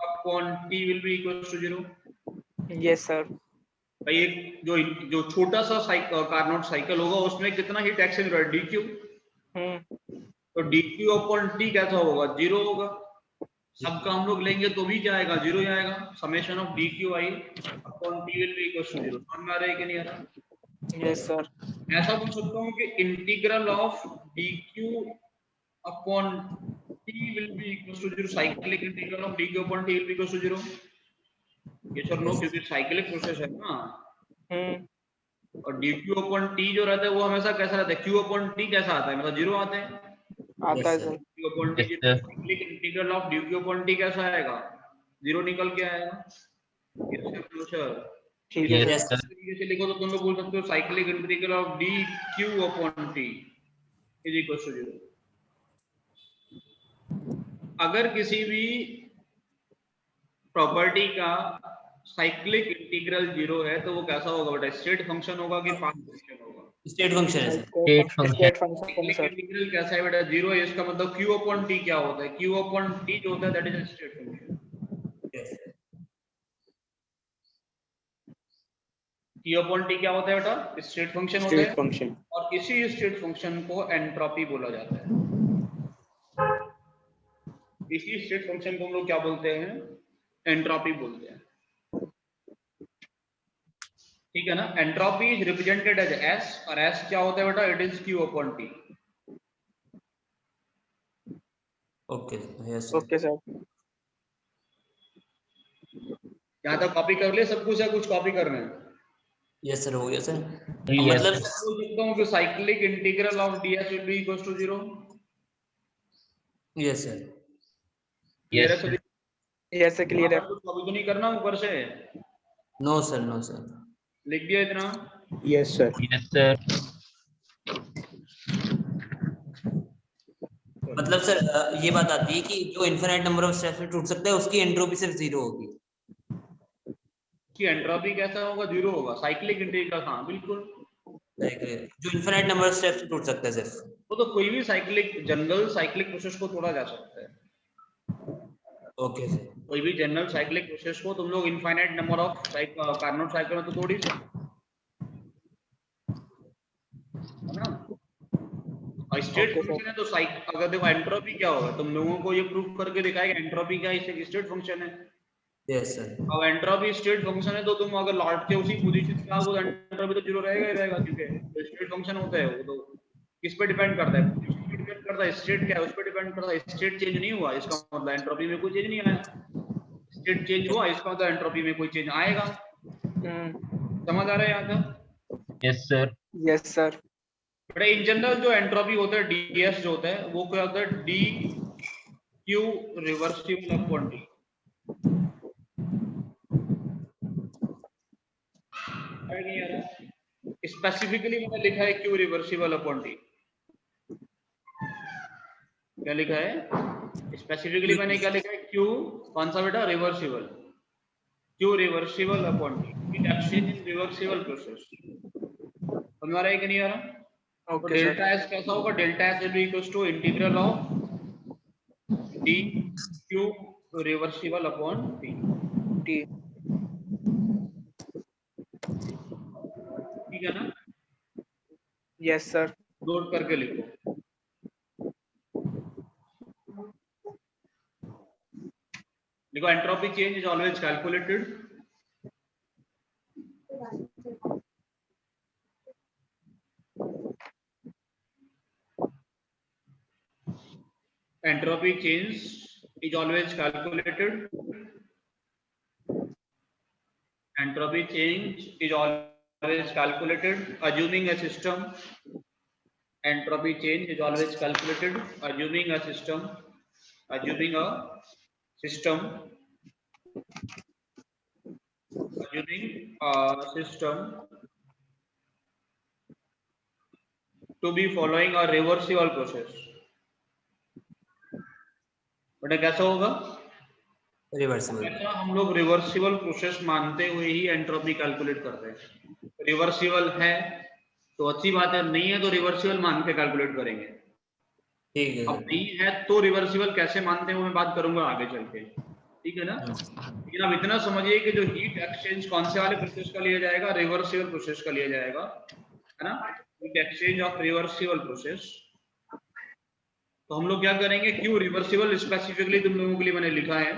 upon t will be equals to 0. Yes sir. भाई एक जो छोटा सा कार्नोट साइकिल होगा उसमें कितना हीट एक्सचेंज हो रहा है? dq। तो dq अपॉन t कैसा होगा? 0 होगा। सबका हम लोग लेंगे तो भी क्या आएगा? 0 ही आएगा। Summation of dq I upon t will be equal to 0। समझ में आ रहा है कि नहीं आ रहा? Yes sir. ऐसा पूछ सकता हूँ कि integral of dq upon t will be equal to 0, cyclic integral of dq upon t will be equal to 0। ये सर नो, क्योंकि साइक्लिक प्रोसेस है ना। और dq अपॉन t जो रहता है वो हमेशा कैसा रहता है? q अपॉन t कैसा आता है? मतलब 0 आता है। आता है sir. q upon t, cyclic integral of dq upon t कैसा आएगा? 0 निकल के आएगा। ठीक है Yes, सर। sir. तरीके से लिखो तो तुम लोग बोल सकते हो cyclic integral of dq upon t is equal to 0। अगर किसी भी प्रॉपर्टी का साइक्लिक इंटीग्रल 0 है तो वो कैसा होगा बेटा? स्टेट फंक्शन होगा कि पाथ फंक्शन होगा? स्टेट फंक्शन है sir. State function cyclic sir. Integral कैसा है बेटा? 0 है। इसका मतलब q अपॉन t क्या होता है? q अपॉन t जो होता है that is a state function. Yes. q upon t क्या होता है बेटा? स्टेट फंक्शन होता है। फंक्शन। और इसी स्टेट फंक्शन को एंट्रोपी बोला जाता है। इसी स्टेट फंक्शन को हम लोग क्या बोलते हैं? एंट्रोपी बोलते हैं। ठीक है ना? Entropy is represented as s, और s क्या होता है बेटा? It is q upon t। Okay yes okay sir. यहाँ तक कॉपी कर लिए सब कुछ, या कुछ कॉपी करना है? यस सर, हो गया सर। Yes, मतलब बोल सकता हूँ कि cyclic integral of ds will be equal to 0। Yes sir. Clear है yes, सभी? यस सर, क्लियर है। कुछ कॉपी तो नहीं करना ऊपर से? No sir, no sir. लिख दिया इतना? Yes sir. yes, sir. मतलब सर ये बात आती है कि जो इनफिनिट नंबर ऑफ स्टेप्स में टूट सकता है उसकी एंट्रोपी सिर्फ 0 होगी। कि एंट्रोपी कैसा होगा? 0 होगा। साइक्लिक इंटीग्रल, हाँ बिल्कुल। जो इनफिनिट नंबर ऑफ स्टेप्स टूट सकता है सिर्फ। तो कोई भी साइक्लिक जनरल साइक्लिक प्रोसेस को तोड़ा जा सकता है। Okay sir. कोई भी जनरल साइक्लिक प्रोसेस को तुम लोग infinite number of Carnot cycle में तो तोड़ ही सकते हो ना। और स्टेट फंक्शन है तो अगर देखो एंट्रोपी क्या होगा, तुम लोगों को ये प्रूव करके दिखाएगा एंट्रोपी क्या है, स्टेट फंक्शन है। Yes sir. अब एंट्रोपी स्टेट फंक्शन है तो तुम अगर लौट के उसी पोजीशन पे आओ तो एंट्रोपी तो 0 रहेगा ही रहेगा, क्योंकि स्टेट फंक्शन होता है वो। तो किस पे डिपेंड करता है? पोजीशन पे डिपेंड करता है। स्टेट क्या है उस पे डिपेंड करता है। स्टेट चेंज नहीं हुआ इसका मतलब एंट्रोपी में कोई चेंज नहीं आया। स्टेट चेंज हुआ इसका मतलब एंट्रोपी में कोई चेंज आएगा। समझ आ रहा है यहाँ तक? Yes, sir. Yes sir. But in general जो एंट्रोपी होता है ds जो होता है वो क्या होता है? d q reversible upon t। Specifically मैंने लिखा है q रिवर्सिबल अपॉन t। क्या लिखा है? स्पेसिफिकली मैंने क्या लिखा है? q कौन सा बेटा? Reversible. q reversible upon t। It action in reversible process. समझ आ रहा है कि नहीं आ रहा? तो डेल्टा s कैसा होगा? Delta s will be equals to integral of d q reversible upon t। ठीक है ना? Yes sir. नोट करके लिखो। देखो entropy change is always calculated. Entropy change is always calculated. Entropy change is always calculated assuming a system. Entropy change is always calculated assuming a system. Assuming a system. Assuming a system to be following a reversible process. बेटा कैसा होगा? Reversible. ऐसा हम लोग reversible process मानते हुए ही entropy calculate करते हैं। रिवर्सिबल है तो अच्छी बात है, नहीं है तो रिवर्सिबल मान के कैलकुलेट करेंगे। ठीक है अब सर। नहीं है तो रिवर्सिबल कैसे मानते हैं वो मैं बात करूंगा आगे चल के, ठीक है ना। लेकिन आप इतना समझिए कि जो हीट एक्सचेंज कौन से वाले प्रोसेस का लिया जाएगा, रिवर्सिबल प्रोसेस का लिया जाएगा, है ना। Heat exchange of reversible process. तो हम लोग क्या करेंगे, क्यों रिवर्सिबल स्पेसिफिकली तुम लोगों के लिए मैंने लिखा है।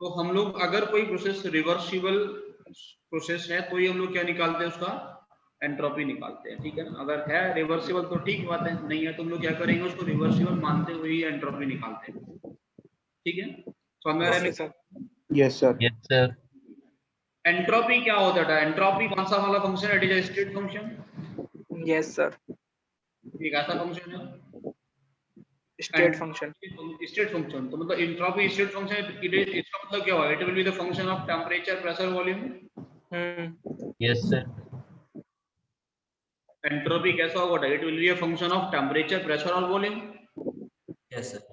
तो हम लोग अगर कोई प्रोसेस रिवर्सिबल प्रोसेस है तो ये हम लोग क्या निकालते हैं, उसका एंट्रोपी निकालते हैं, ठीक है ना। अगर है रिवर्सिबल तो ठीक बात है, नहीं है तो हम लोग क्या करेंगे, उसको रिवर्सिबल मानते हुए ही एंट्रोपी निकालते हैं, ठीक है। समझ में आ रहा है ओके मेरे? Sir. Yes sir. Yes sir. Entropy क्या होता है? एंट्रोपी कौन सा वाला फंक्शन है? It is a state function. Yes sir. एक ऐसा फंक्शन है स्टेट फंक्शन। State function. तो मतलब एंट्रोपी स्टेट फंक्शन, इसका मतलब क्या हुआ? It will be the function of temperature, pressure, volume. Yes sir. Entropy कैसा होगा? It will be a function of temperature, pressure और वॉल्यूम। Yes sir.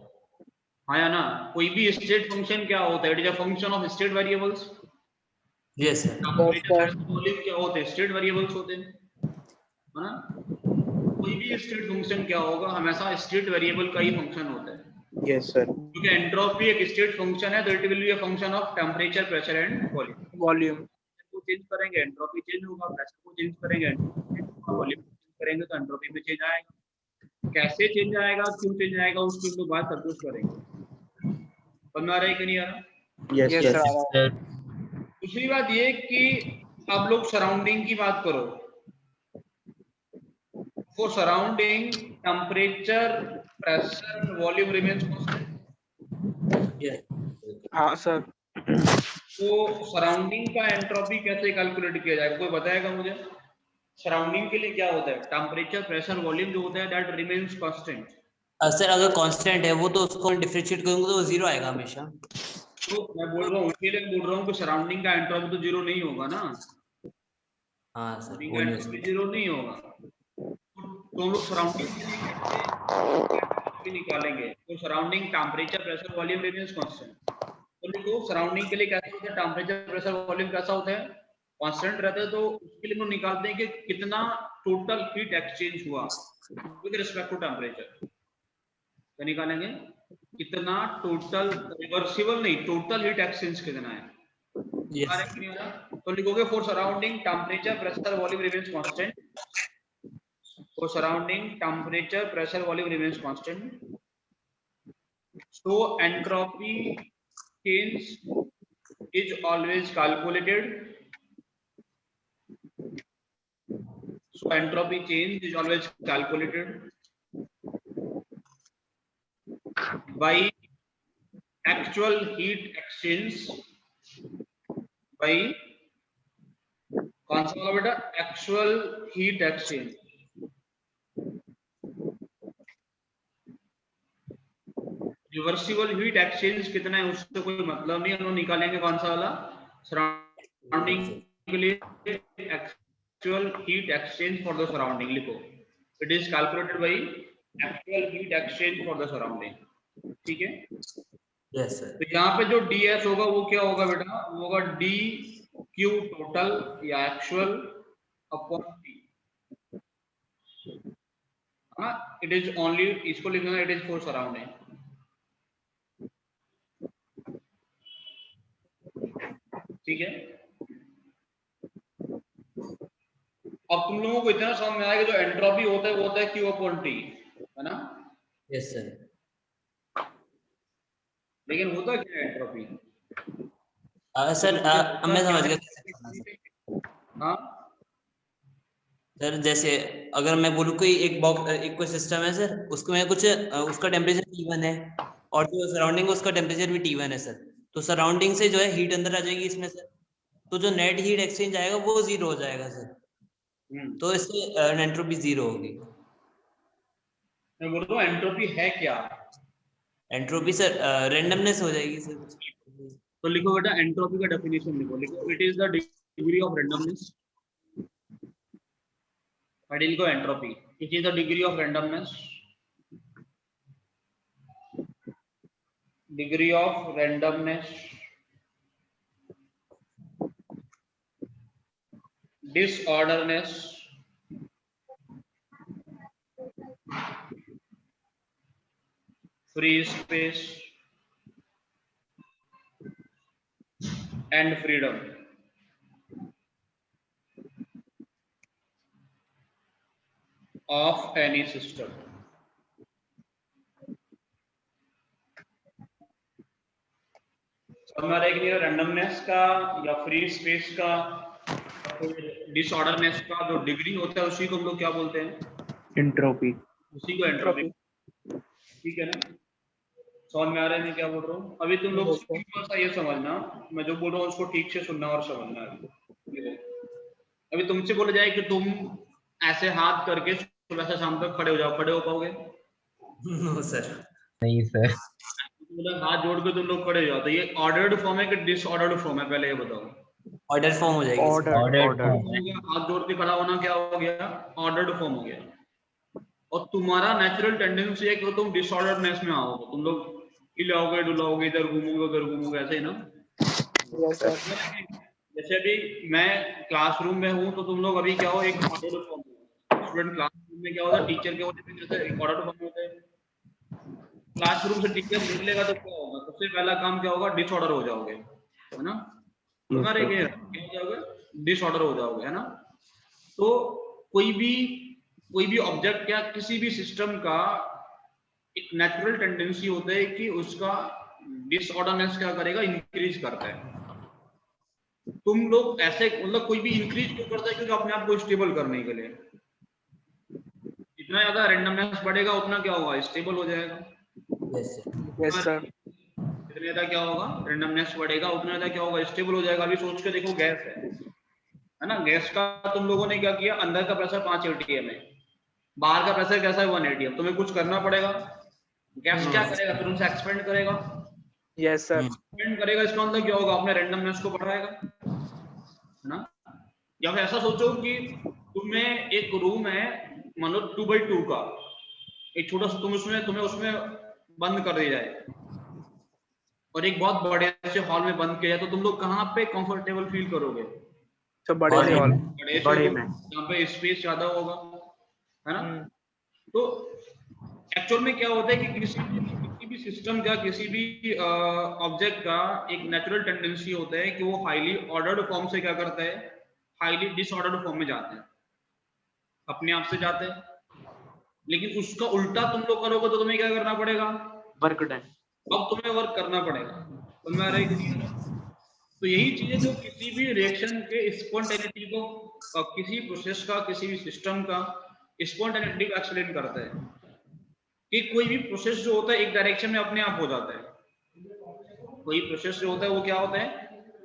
हाँ या ना? कोई भी स्टेट फंक्शन क्या होता है? It is a function of state variables. Yes sir. Yes temperature, sir. Pressure, volume क्या होते हैं? स्टेट वेरिएबल्स होते हैं, है ना। कोई भी स्टेट फंक्शन क्या होगा? हमेशा स्टेट वेरिएबल का ही फंक्शन होता है। Yes sir. क्योंकि एंट्रोपी एक स्टेट फंक्शन है तो it will be a function of temperature, pressure and volume. Volume. को चेंज करेंगे एंट्रोपी चेंज होगा, प्रेशर को चेंज करेंगे एंट्रोपी चेंज होगा, वॉल्यूम को चेंज करेंगे तो एंट्रोपी में चेंज आएगा। कैसे चेंज आएगा, क्यों चेंज आएगा, उसकी हम लोग बात सब कुछ करेंगे। समझ में आ रहा है कि नहीं आ रहा? Yes yes sir. Sir. Yes sir. दूसरी बात ये कि आप लोग सराउंडिंग की बात करो। For surrounding, temperature, pressure, volume remains constant. Yes. हाँ सर। तो सराउंडिंग का एंट्रोपी कैसे कैलकुलेट किया जाएगा, कोई बताएगा मुझे? सराउंडिंग के लिए क्या होता है? टेम्परेचर, प्रेशर, वॉल्यूम जो होता है दैट रिमेन्स कांस्टेंट। सर अगर कांस्टेंट है वो तो उसको डिफरेंशिएट करूंगा तो वो जीरो आएगा हमेशा। तो मैं बोल रहा हूँ, उसके लिए बोल रहा हूँ कि सराउंडिंग का एंट्रोपी तो जीरो नहीं होगा ना। हाँ सर सराउंडिंग वो का नहीं हो एंट्रोपी सकता। जीरो नहीं होगा। तो हम लोग सराउंडिंग के लिए कैसे एंट्रोपी निकालेंगे? तो surrounding temperature, pressure, volume remains constant. तो लिखो सराउंडिंग के लिए कैसा होता है, टेम्परेचर, प्रेशर, वॉल्यूम कैसा होता है? कांस्टेंट रहता है। तो उसके लिए हम निकालते हैं कि कितना टोटल हीट एक्सचेंज हुआ विद रिस्पेक्ट टू टेम्परेचर। क्या निकालेंगे? कितना टोटल, रिवर्सिबल नहीं, टोटल हीट एक्सचेंज कितना है। यस तो लिखोगे for surrounding temperature, pressure, volume remains constant. For surrounding temperature, pressure, volume remains constant. So entropy change is always calculated. So entropy change is always calculated by actual heat exchange by कौन सा वाला बेटा? Actual heat exchange. Reversible heat exchange कितना है उससे कोई मतलब नहीं, हम लोग निकालेंगे कौन सा वाला? सराउंडिंग के लिए actual heat exchange for the surrounding लिखो। It is calculated by actual heat exchange for the surrounding, ठीक है। Yes sir. तो यहाँ पे जो ds होगा वो क्या होगा बेटा? वो होगा डी क्यू टोटल या एक्चुअल अपॉन टी। हाँ, इट इज ओनली, इसको लिखना इट इज फॉर सराउंडिंग, ठीक है। अब तुम लोगों को इतना समझ में आएगा जो एंट्रोपी होता है वो होता है क्यू अपॉन टी, है ना। Yes sir. लेकिन होता क्या है एंट्रोपी? सर मैं समझ गया कैसे करना है सर। हाँ सर जैसे अगर मैं बोलूँ कोई एक बॉक्स, एक कोई सिस्टम है सर, उसको मैं कुछ उसका टेम्परेचर T1 है और जो सराउंडिंग उसका टेम्परेचर भी T1 है सर, तो सराउंडिंग से जो है हीट अंदर आ जाएगी इसमें सर, तो जो नेट हीट एक्सचेंज आएगा वो जीरो हो जाएगा सर, तो इससे एंट्रोपी जीरो होगी। मैं बोल रहा हूँ एंट्रोपी है क्या? एंट्रोपी सर रेंडमनेस हो जाएगी सर। तो लिखो बेटा एंट्रोपी का डेफिनेशन लिखो। लिखो it is the degree of randomness. लिखो entropy, it is the degree of randomness degree of randomness, disorderness, free space, and freedom of any system. हमारा एक रैंडमनेस का या फ्री स्पेस का डिसऑर्डरनेस का जो डिग्री होता है उसी को हम लोग क्या बोलते हैं? एंट्रोपी। उसी को एंट्रोपी। ठीक है ना? समझ में आ रहा है मैं क्या बोल रहा हूँ? अभी तुम लोग सा ये समझना, मैं जो बोल रहा हूँ उसको ठीक से सुनना और समझना है। अभी तुमसे बोला जाए कि तुम ऐसे हाथ करके सुबह से शाम तक खड़े हो जाओ, खड़े हो पाओगे? No sir. नहीं सर। हाथ जोड़ के तुम लोग खड़े हो जाओ, तो ये ऑर्डर्ड फॉर्म है कि डिसऑर्डर्ड फॉर्म है? पहले ये बताओ। ऑर्डर फॉर्म हो जाएगी। हाथ जोड़ के खड़ा होना क्या हो गया? ऑर्डर्ड फॉर्म हो गया। और तुम्हारा नेचुरल टेंडेंसी है कि तुम डिसऑर्डरनेस में आओगे, तुम लोग हिलाओगे डुलाओगे, इधर घूमोगे उधर घूमोगे, ऐसे ही ना? जैसे अभी मैं क्लासरूम में हूँ तो तुम लोग अभी क्या हो, एक ऑर्डर्ड फॉर्म हो। स्टूडेंट क्लासरूम में क्या होता है, टीचर के वजह से एक ऑर्डर्ड फॉर्म होता है। क्लासरूम से टीचर निकलेगा तो क्या होगा? सबसे पहला काम क्या होगा? डिसऑर्डर हो जाओगे, है ना? तुम्हारे क्या हो जाओगे? डिसऑर्डर हो जाओगे, है ना? तो कोई भी ऑब्जेक्ट या किसी भी सिस्टम का एक नेचुरल टेंडेंसी होता है कि उसका डिसऑर्डरनेस क्या करेगा? इंक्रीज करता है। तुम लोग ऐसे मतलब कोई भी इंक्रीज क्यों करता है? क्योंकि अपने आप को स्टेबल करने के लिए। जितना ज्यादा रैंडमनेस बढ़ेगा उतना क्या होगा? स्टेबल हो जाएगा। Yes sir. जितना ज्यादा क्या होगा? रैंडमनेस बढ़ेगा उतना ज्यादा क्या होगा? स्टेबल हो जाएगा। अभी सोच के देखो, गैस है ना? गैस का तुम लोगों ने क्या किया? अंदर का प्रेशर 5 atm है, बाहर का प्रेशर कैसा है? 1 atm। तुम्हें कुछ करना पड़ेगा। गैस क्या करेगा? फिर उनसे एक्सपेंड करेगा। Yes sir. एक्सपेंड करेगा, इसका मतलब क्या होगा? अपने रैंडमनेस को बढ़ाएगा, है ना? या फिर ऐसा सोचो कि तुम्हें एक रूम है, मान लो 2x2 का, एक छोटा सा, तुम्हें उसमें बंद कर दिया जाए और एक बहुत बड़े से हॉल में बंद किया जाए, तो तुम लोग कहाँ पे कंफर्टेबल फील करोगे? तो बड़े से हॉल, बड़े में, जहाँ पे स्पेस ज्यादा होगा, है ना? तो एक्चुअल में क्या होता है कि किसी भी सिस्टम का, किसी भी ऑब्जेक्ट का एक नेचुरल टेंडेंसी होता है कि वो हाईली ऑर्डर्ड फॉर्म से क्या करता है? हाईली डिसऑर्डर्ड फॉर्म में जाते हैं, अपने आप से जाते हैं। लेकिन उसका उल्टा तुम लोग करोगे तो तुम्हें क्या करना पड़ेगा? Work done. अब तुम्हें वर्क करना पड़ेगा। तो यही चीजें जो किसी भी रिएक्शन के स्पॉन्टेनिटी को, किसी प्रोसेस का, किसी भी सिस्टम का स्पॉन्टेनिटी को एक्सप्लेन करता है कि कोई भी प्रोसेस जो होता है एक डायरेक्शन में अपने आप हो जाता है। कोई प्रोसेस जो होता है वो क्या होता है?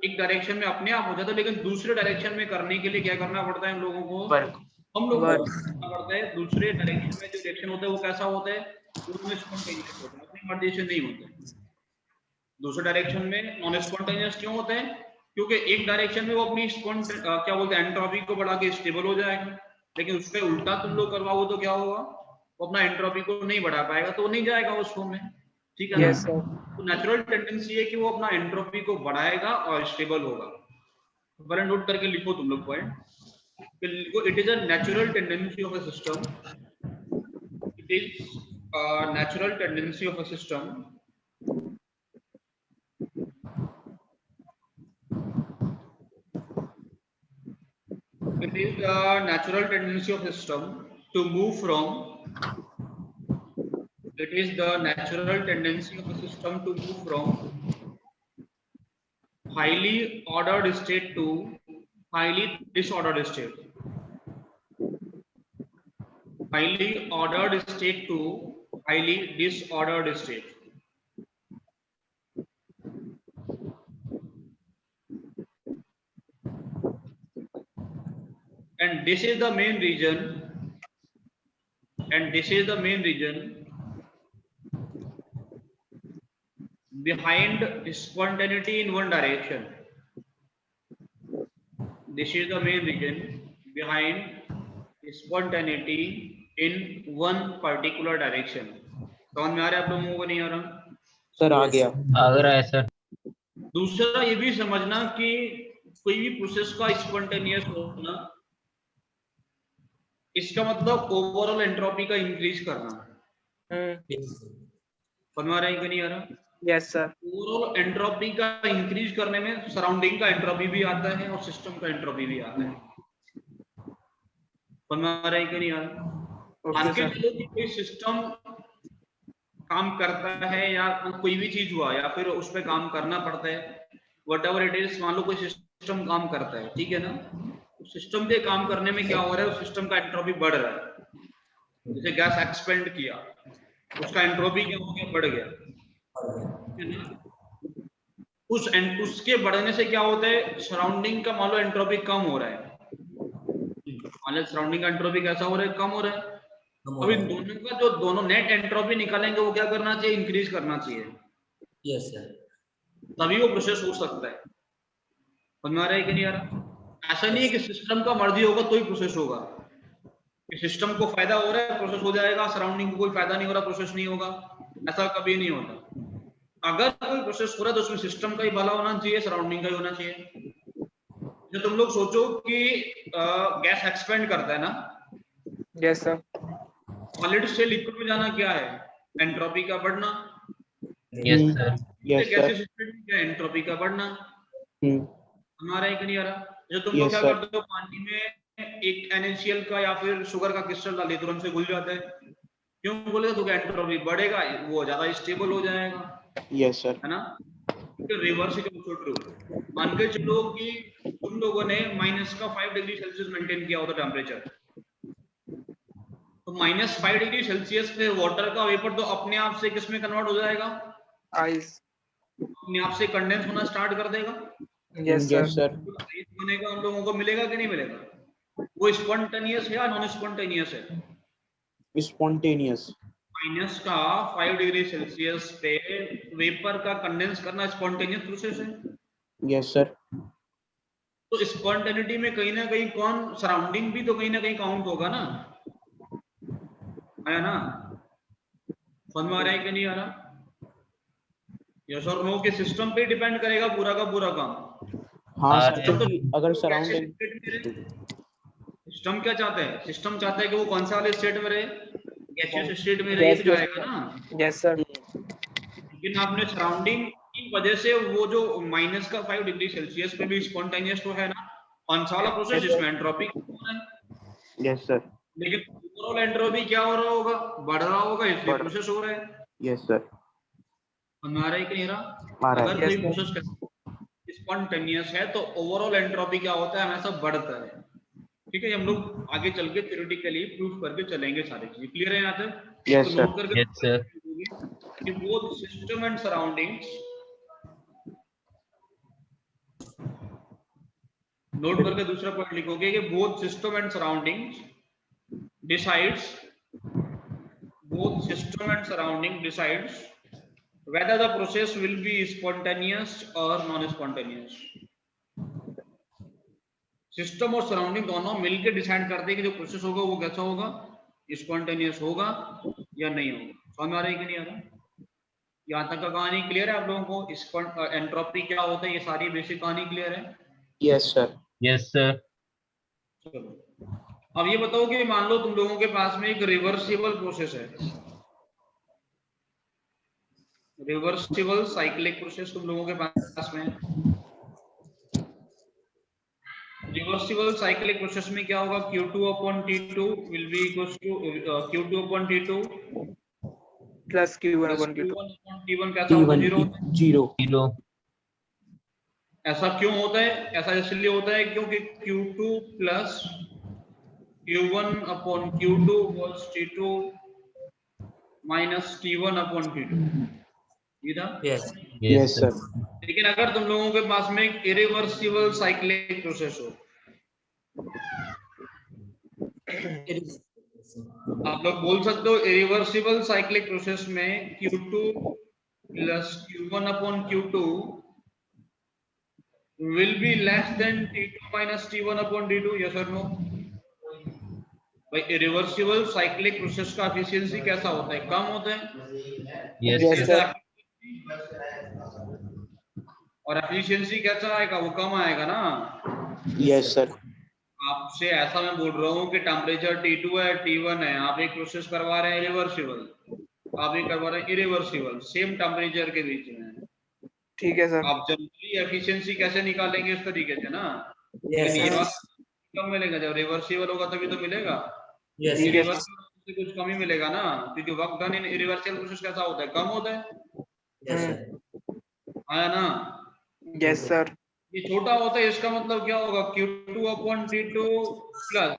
एक डायरेक्शन में अपने आप हो जाता है, लेकिन दूसरे डायरेक्शन में करने के लिए क्या करना पड़ता है हम लोगों को? हम लोग को करना पड़ता है। दूसरे डायरेक्शन में जो डायरेक्शन होता है वो कैसा होता है? वो स्पॉन्टेनियस होता है, अपनी मर्जी से नहीं होता है। दूसरे डायरेक्शन में नॉन स्पॉन्टेनियस क्यों होते हैं? क्योंकि एक डायरेक्शन में वो अपनी क्या बोलते हैं, एंट्रोपी को बढ़ा के स्टेबल हो जाएगा, लेकिन उसके उल्टा तुम लोग करवाओ तो क्या होगा? वो अपना एंट्रोपी को नहीं बढ़ा पाएगा, तो वो नहीं जाएगा उस फॉर्म में। ठीक है ना? तो नेचुरल टेंडेंसी है कि वो अपना एंट्रोपी को बढ़ाएगा और स्टेबल होगा। पहले नोट करके लिखो तुम लोग point. It is a natural tendency of a system, it is a natural tendency of a system it is the natural tendency of system to move from it is the natural tendency of a system to move from highly ordered state to highly disordered state, highly ordered state to highly disordered state. And this is the main reason, behind spontaneity in one direction. This is the main reason behind spontaneity in one particular direction. समझ में आ रहा है आप लोगों को? नहीं आ रहा? सर आ Yes. गया। आ रहा है सर। दूसरा ये भी समझना कि कोई भी प्रोसेस का स्पॉन्टेनियस होना, इसका मतलब ओवरऑल एंट्रोपी का इंक्रीज करना। समझ आ रहा है कि नहीं आ रहा? Yes sir. ओवरऑल एंट्रोपी का इंक्रीज करने में सराउंडिंग का एंट्रोपी भी आता है और सिस्टम का एंट्रोपी भी आता है। समझ आ रहा है कि नहीं आ रहा? मान के चलो कि कोई सिस्टम काम करता है या कोई भी चीज हुआ या फिर उस पर काम करना पड़ता है, व्हाटएवर इट इज, मान लो कोई सिस्टम काम करता है, ठीक है ना? सिस्टम के काम करने में क्या हो रहा है, सिस्टम का एंट्रोपी बढ़ रहा है। जैसे गैस एक्सपेंड किया, उसका एंट्रोपी क्या हो गया, बढ़ गया, है ना? उसके बढ़ने से क्या होता है, सराउंडिंग का मान लो एंट्रोपी कम हो रहा है। मान लो सराउंडिंग का एंट्रोपी कैसा हो रहा है, कम हो रहा है। अभी दोनों का जो दोनों नेट एंट्रोपी निकालेंगे वो क्या करना चाहिए, इंक्रीज करना चाहिए। Yes sir. तभी वो प्रोसेस हो सकता है। समझ आ रहा है कि नहीं आ रहा? ऐसा नहीं है कि सिस्टम का मर्जी होगा तो ही प्रोसेस होगा, कि सिस्टम को फायदा हो रहा है प्रोसेस हो जाएगा, सराउंडिंग को कोई फायदा नहीं हो रहा प्रोसेस नहीं होगा, ऐसा कभी नहीं होता। अगर कोई प्रोसेस हो रहा है तो उसमें सिस्टम का ही भला होना चाहिए, सराउंडिंग का ही होना चाहिए। जो तुम लोग सोचो कि गैस एक्सपेंड करता है ना, यस सर। सॉलिड से लिक्विड में जाना क्या है, एंट्रोपी का बढ़ना। Yes sir. गैसेस स्टेट में क्या है, एंट्रोपी का बढ़ना। हमारा एक नहीं आ रहा। जो तुम लोग क्या करते हो, पानी में एक NaCl का या फिर शुगर का क्रिस्टल डाल देते हो, तुरंत से घुल जाता है। क्यों बोले तो एंट्रोपी बढ़ेगा, वो ज्यादा स्टेबल हो जाएगा। Yes sir. है ना? रिवर्स ही तुम सोच रहे हो। मान के चलो कि तुम लोगों ने -5 डिग्री सेल्सियस मेंटेन किया होता टेम्परेचर, तो -5 डिग्री सेल्सियस पे वाटर का वेपर तो अपने आप से किस में कन्वर्ट हो जाएगा, आइस। अपने आप से कंडेंस होना स्टार्ट कर देगा। Yes sir. आइस बनेगा, हम लोगों को मिलेगा कि नहीं मिलेगा? वो स्पॉन्टेनियस है या नॉन स्पॉन्टेनियस है? स्पॉन्टेनियस। -5 डिग्री सेल्सियस पे वेपर का कंडेंस करना स्पॉन्टेनियस प्रोसेस है। Yes sir. तो स्पॉन्टेनिटी में कहीं ना कहीं कौन, सराउंडिंग भी तो कहीं ना कहीं काउंट होगा ना, है ना? समझ में आ रहा है कि नहीं आ रहा? यस और नो के सिस्टम पे डिपेंड करेगा पूरा का पूरा काम। हाँ सर, क्योंकि अगर सराउंडिंग, सिस्टम क्या चाहता है, सिस्टम चाहता है कि वो कौन सा वाले स्टेट में रहे, गैसियस स्टेट में रहे तो जाएगा ना। Yes sir. लेकिन आपने सराउंडिंग की वजह से वो जो -5 डिग्री सेल्सियस पे भी स्पॉन्टेनियस तो है ना, कौन सा वाला प्रोसेस जिसमें एंट्रोपी हो रहा है। Yes sir. लेकिन ओवरऑल एंट्रोपी क्या हो रहा होगा, बढ़ रहा होगा, इसलिए प्रोसेस हो रहा है। Yes sir. हमारा ही नहीं रहा। अगर कोई प्रोसेस स्पॉन्टेनियस है तो ओवरऑल एंट्रोपी क्या होता है, हमेशा बढ़ता है। ठीक है, हम लोग आगे चल के थ्योरेटिकली प्रूफ करके चलेंगे सारी चीजें। क्लियर है यहाँ तक? यस तो सर। नोट करके यस सर। कि both system and surroundings, note करके दूसरा पॉइंट लिखोगे कि both system and surroundings decides whether the process will be spontaneous or non-spontaneous. System और सराउंडिंग दोनों मिलकर डिसाइड करते हैं कि जो प्रोसेस होगा वो कैसा होगा, स्पॉन्टेनियस होगा या नहीं होगा। समझ आ रहा है कि नहीं आ रहा? यहाँ तक का कहानी क्लियर है आप लोगों को? एंट्रोपी क्या होता है, ये सारी बेसिक कहानी क्लियर है? Yes sir. Yes sir. चलो अब ये बताओ कि मान लो तुम लोगों के पास में एक रिवर्सिबल प्रोसेस है, रिवर्सिबल साइक्लिक प्रोसेस तुम लोगों के पास में। रिवर्सिबल साइक्लिक प्रोसेस में क्या होगा, Q2/T2 will be equals to Q2/T2 plus Q1/T2 Q1/T1 कैसा होता है, 0। ऐसा क्यों होता है? ऐसा इसलिए होता है क्योंकि Q2 plus Q1/Q2 was T2 minus T1/T2। ये था? Yes sir. लेकिन अगर तुम लोगों के पास में एक इरिवर्सिबल साइक्लिक प्रोसेस हो, आप लोग बोल सकते हो इरिवर्सिबल साइक्लिक प्रोसेस में Q2 plus Q1/Q2 will be less than T2 minus T1/T2, yes or no? भाई इरिवर्सिबल साइक्लिक प्रोसेस का एफिशिएंसी कैसा होता है, कम होता है। Yes sir. और एफिशिएंसी कैसा आएगा, वो कम आएगा ना। Yes sir. आपसे ऐसा मैं बोल रहा हूँ कि टेम्परेचर T2 है, T1 है, आप एक प्रोसेस करवा रहे हैं रिवर्सिबल, आप एक करवा रहे हैं इरिवर्सिबल, सेम टेम्परेचर के बीच में। ठीक है सर। आप जनरली एफिशिएंसी कैसे निकालेंगे इस तरीके से ना, यस लेकिन ये सर। बात कम मिलेगा, जब रिवर्सिबल होगा तभी तो मिलेगा। यस ठीक है सर। रिवर्सिबल से कुछ कम ही मिलेगा ना, क्योंकि work done in irreversible process कैसा होता है, कम होता है। Yes sir. आया ना। Yes sir. ये छोटा होता है, इसका मतलब क्या होगा, Q2/T2 plus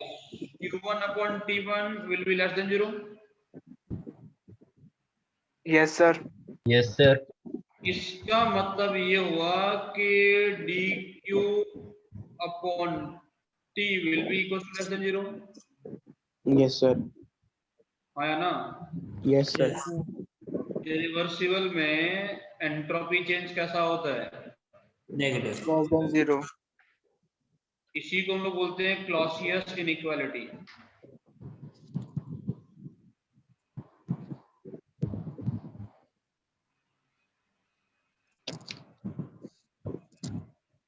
Q1/T1 will be less than 0। Yes sir. Yes sir. इसका मतलब ये हुआ कि dQ/T will be equal to less than 0। Yes sir. आया ना। Yes sir. रिवर्सिबल में एंट्रोपी चेंज कैसा होता है, नेगेटिव। Less than 0। इसी को हम लोग बोलते हैं क्लॉसियस इनइक्वालिटी।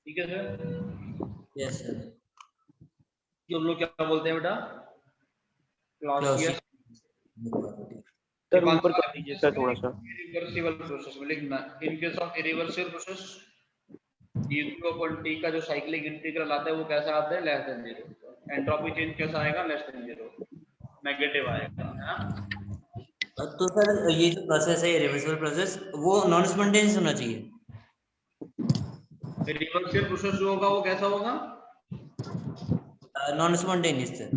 ठीक है सर। Yes sir. ये हम लोग क्या बोलते हैं बेटा, क्लॉसियस। सर ऊपर कर दीजिए सर थोड़ा सा। इरिवर्सिबल प्रोसेस में लिखना, in case of irreversible process dQ/T का जो साइक्लिक इंटीग्रल आता है वो कैसा आता है, लेस देन 0। एंट्रोपी चेंज कैसा आएगा, लेस देन 0, नेगेटिव आएगा, है ना। तो सर ये जो प्रोसेस है रिवर्सिबल प्रोसेस, वो नॉन स्पॉन्टेनियस होना चाहिए। रिवर्सिबल प्रोसेस जो होगा वो कैसा होगा, non spontaneous sir.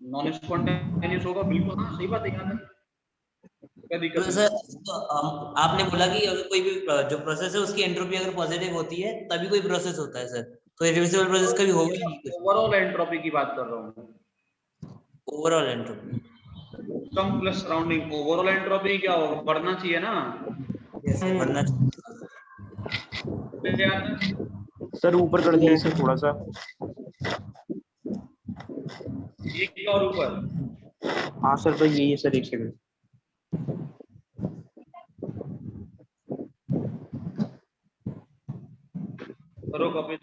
Non spontaneous होगा, बिल्कुल। हाँ सही बात है, यहाँ तक क्या दिक्कत तो नहीं। सर आपने बोला कि अगर कोई भी जो प्रोसेस है उसकी एंट्रोपी अगर पॉजिटिव होती है तभी कोई प्रोसेस होता है सर, तो रिवर्सिबल प्रोसेस कभी होगा ही नहीं कुछ। ओवरऑल एंट्रोपी की बात कर रहा हूँ, ओवरऑल एंट्रोपी। सम प्लस सराउंडिंग। ओवरऑल एंट्रोपी क्या होगा, बढ़ना चाहिए ना। यस सर, बढ़ना सर ऊपर कर दीजिए सर थोड़ा सा। एक और ऊपर। हाँ सर, तो यही है सर, एक सेकंड। करो कॉपी।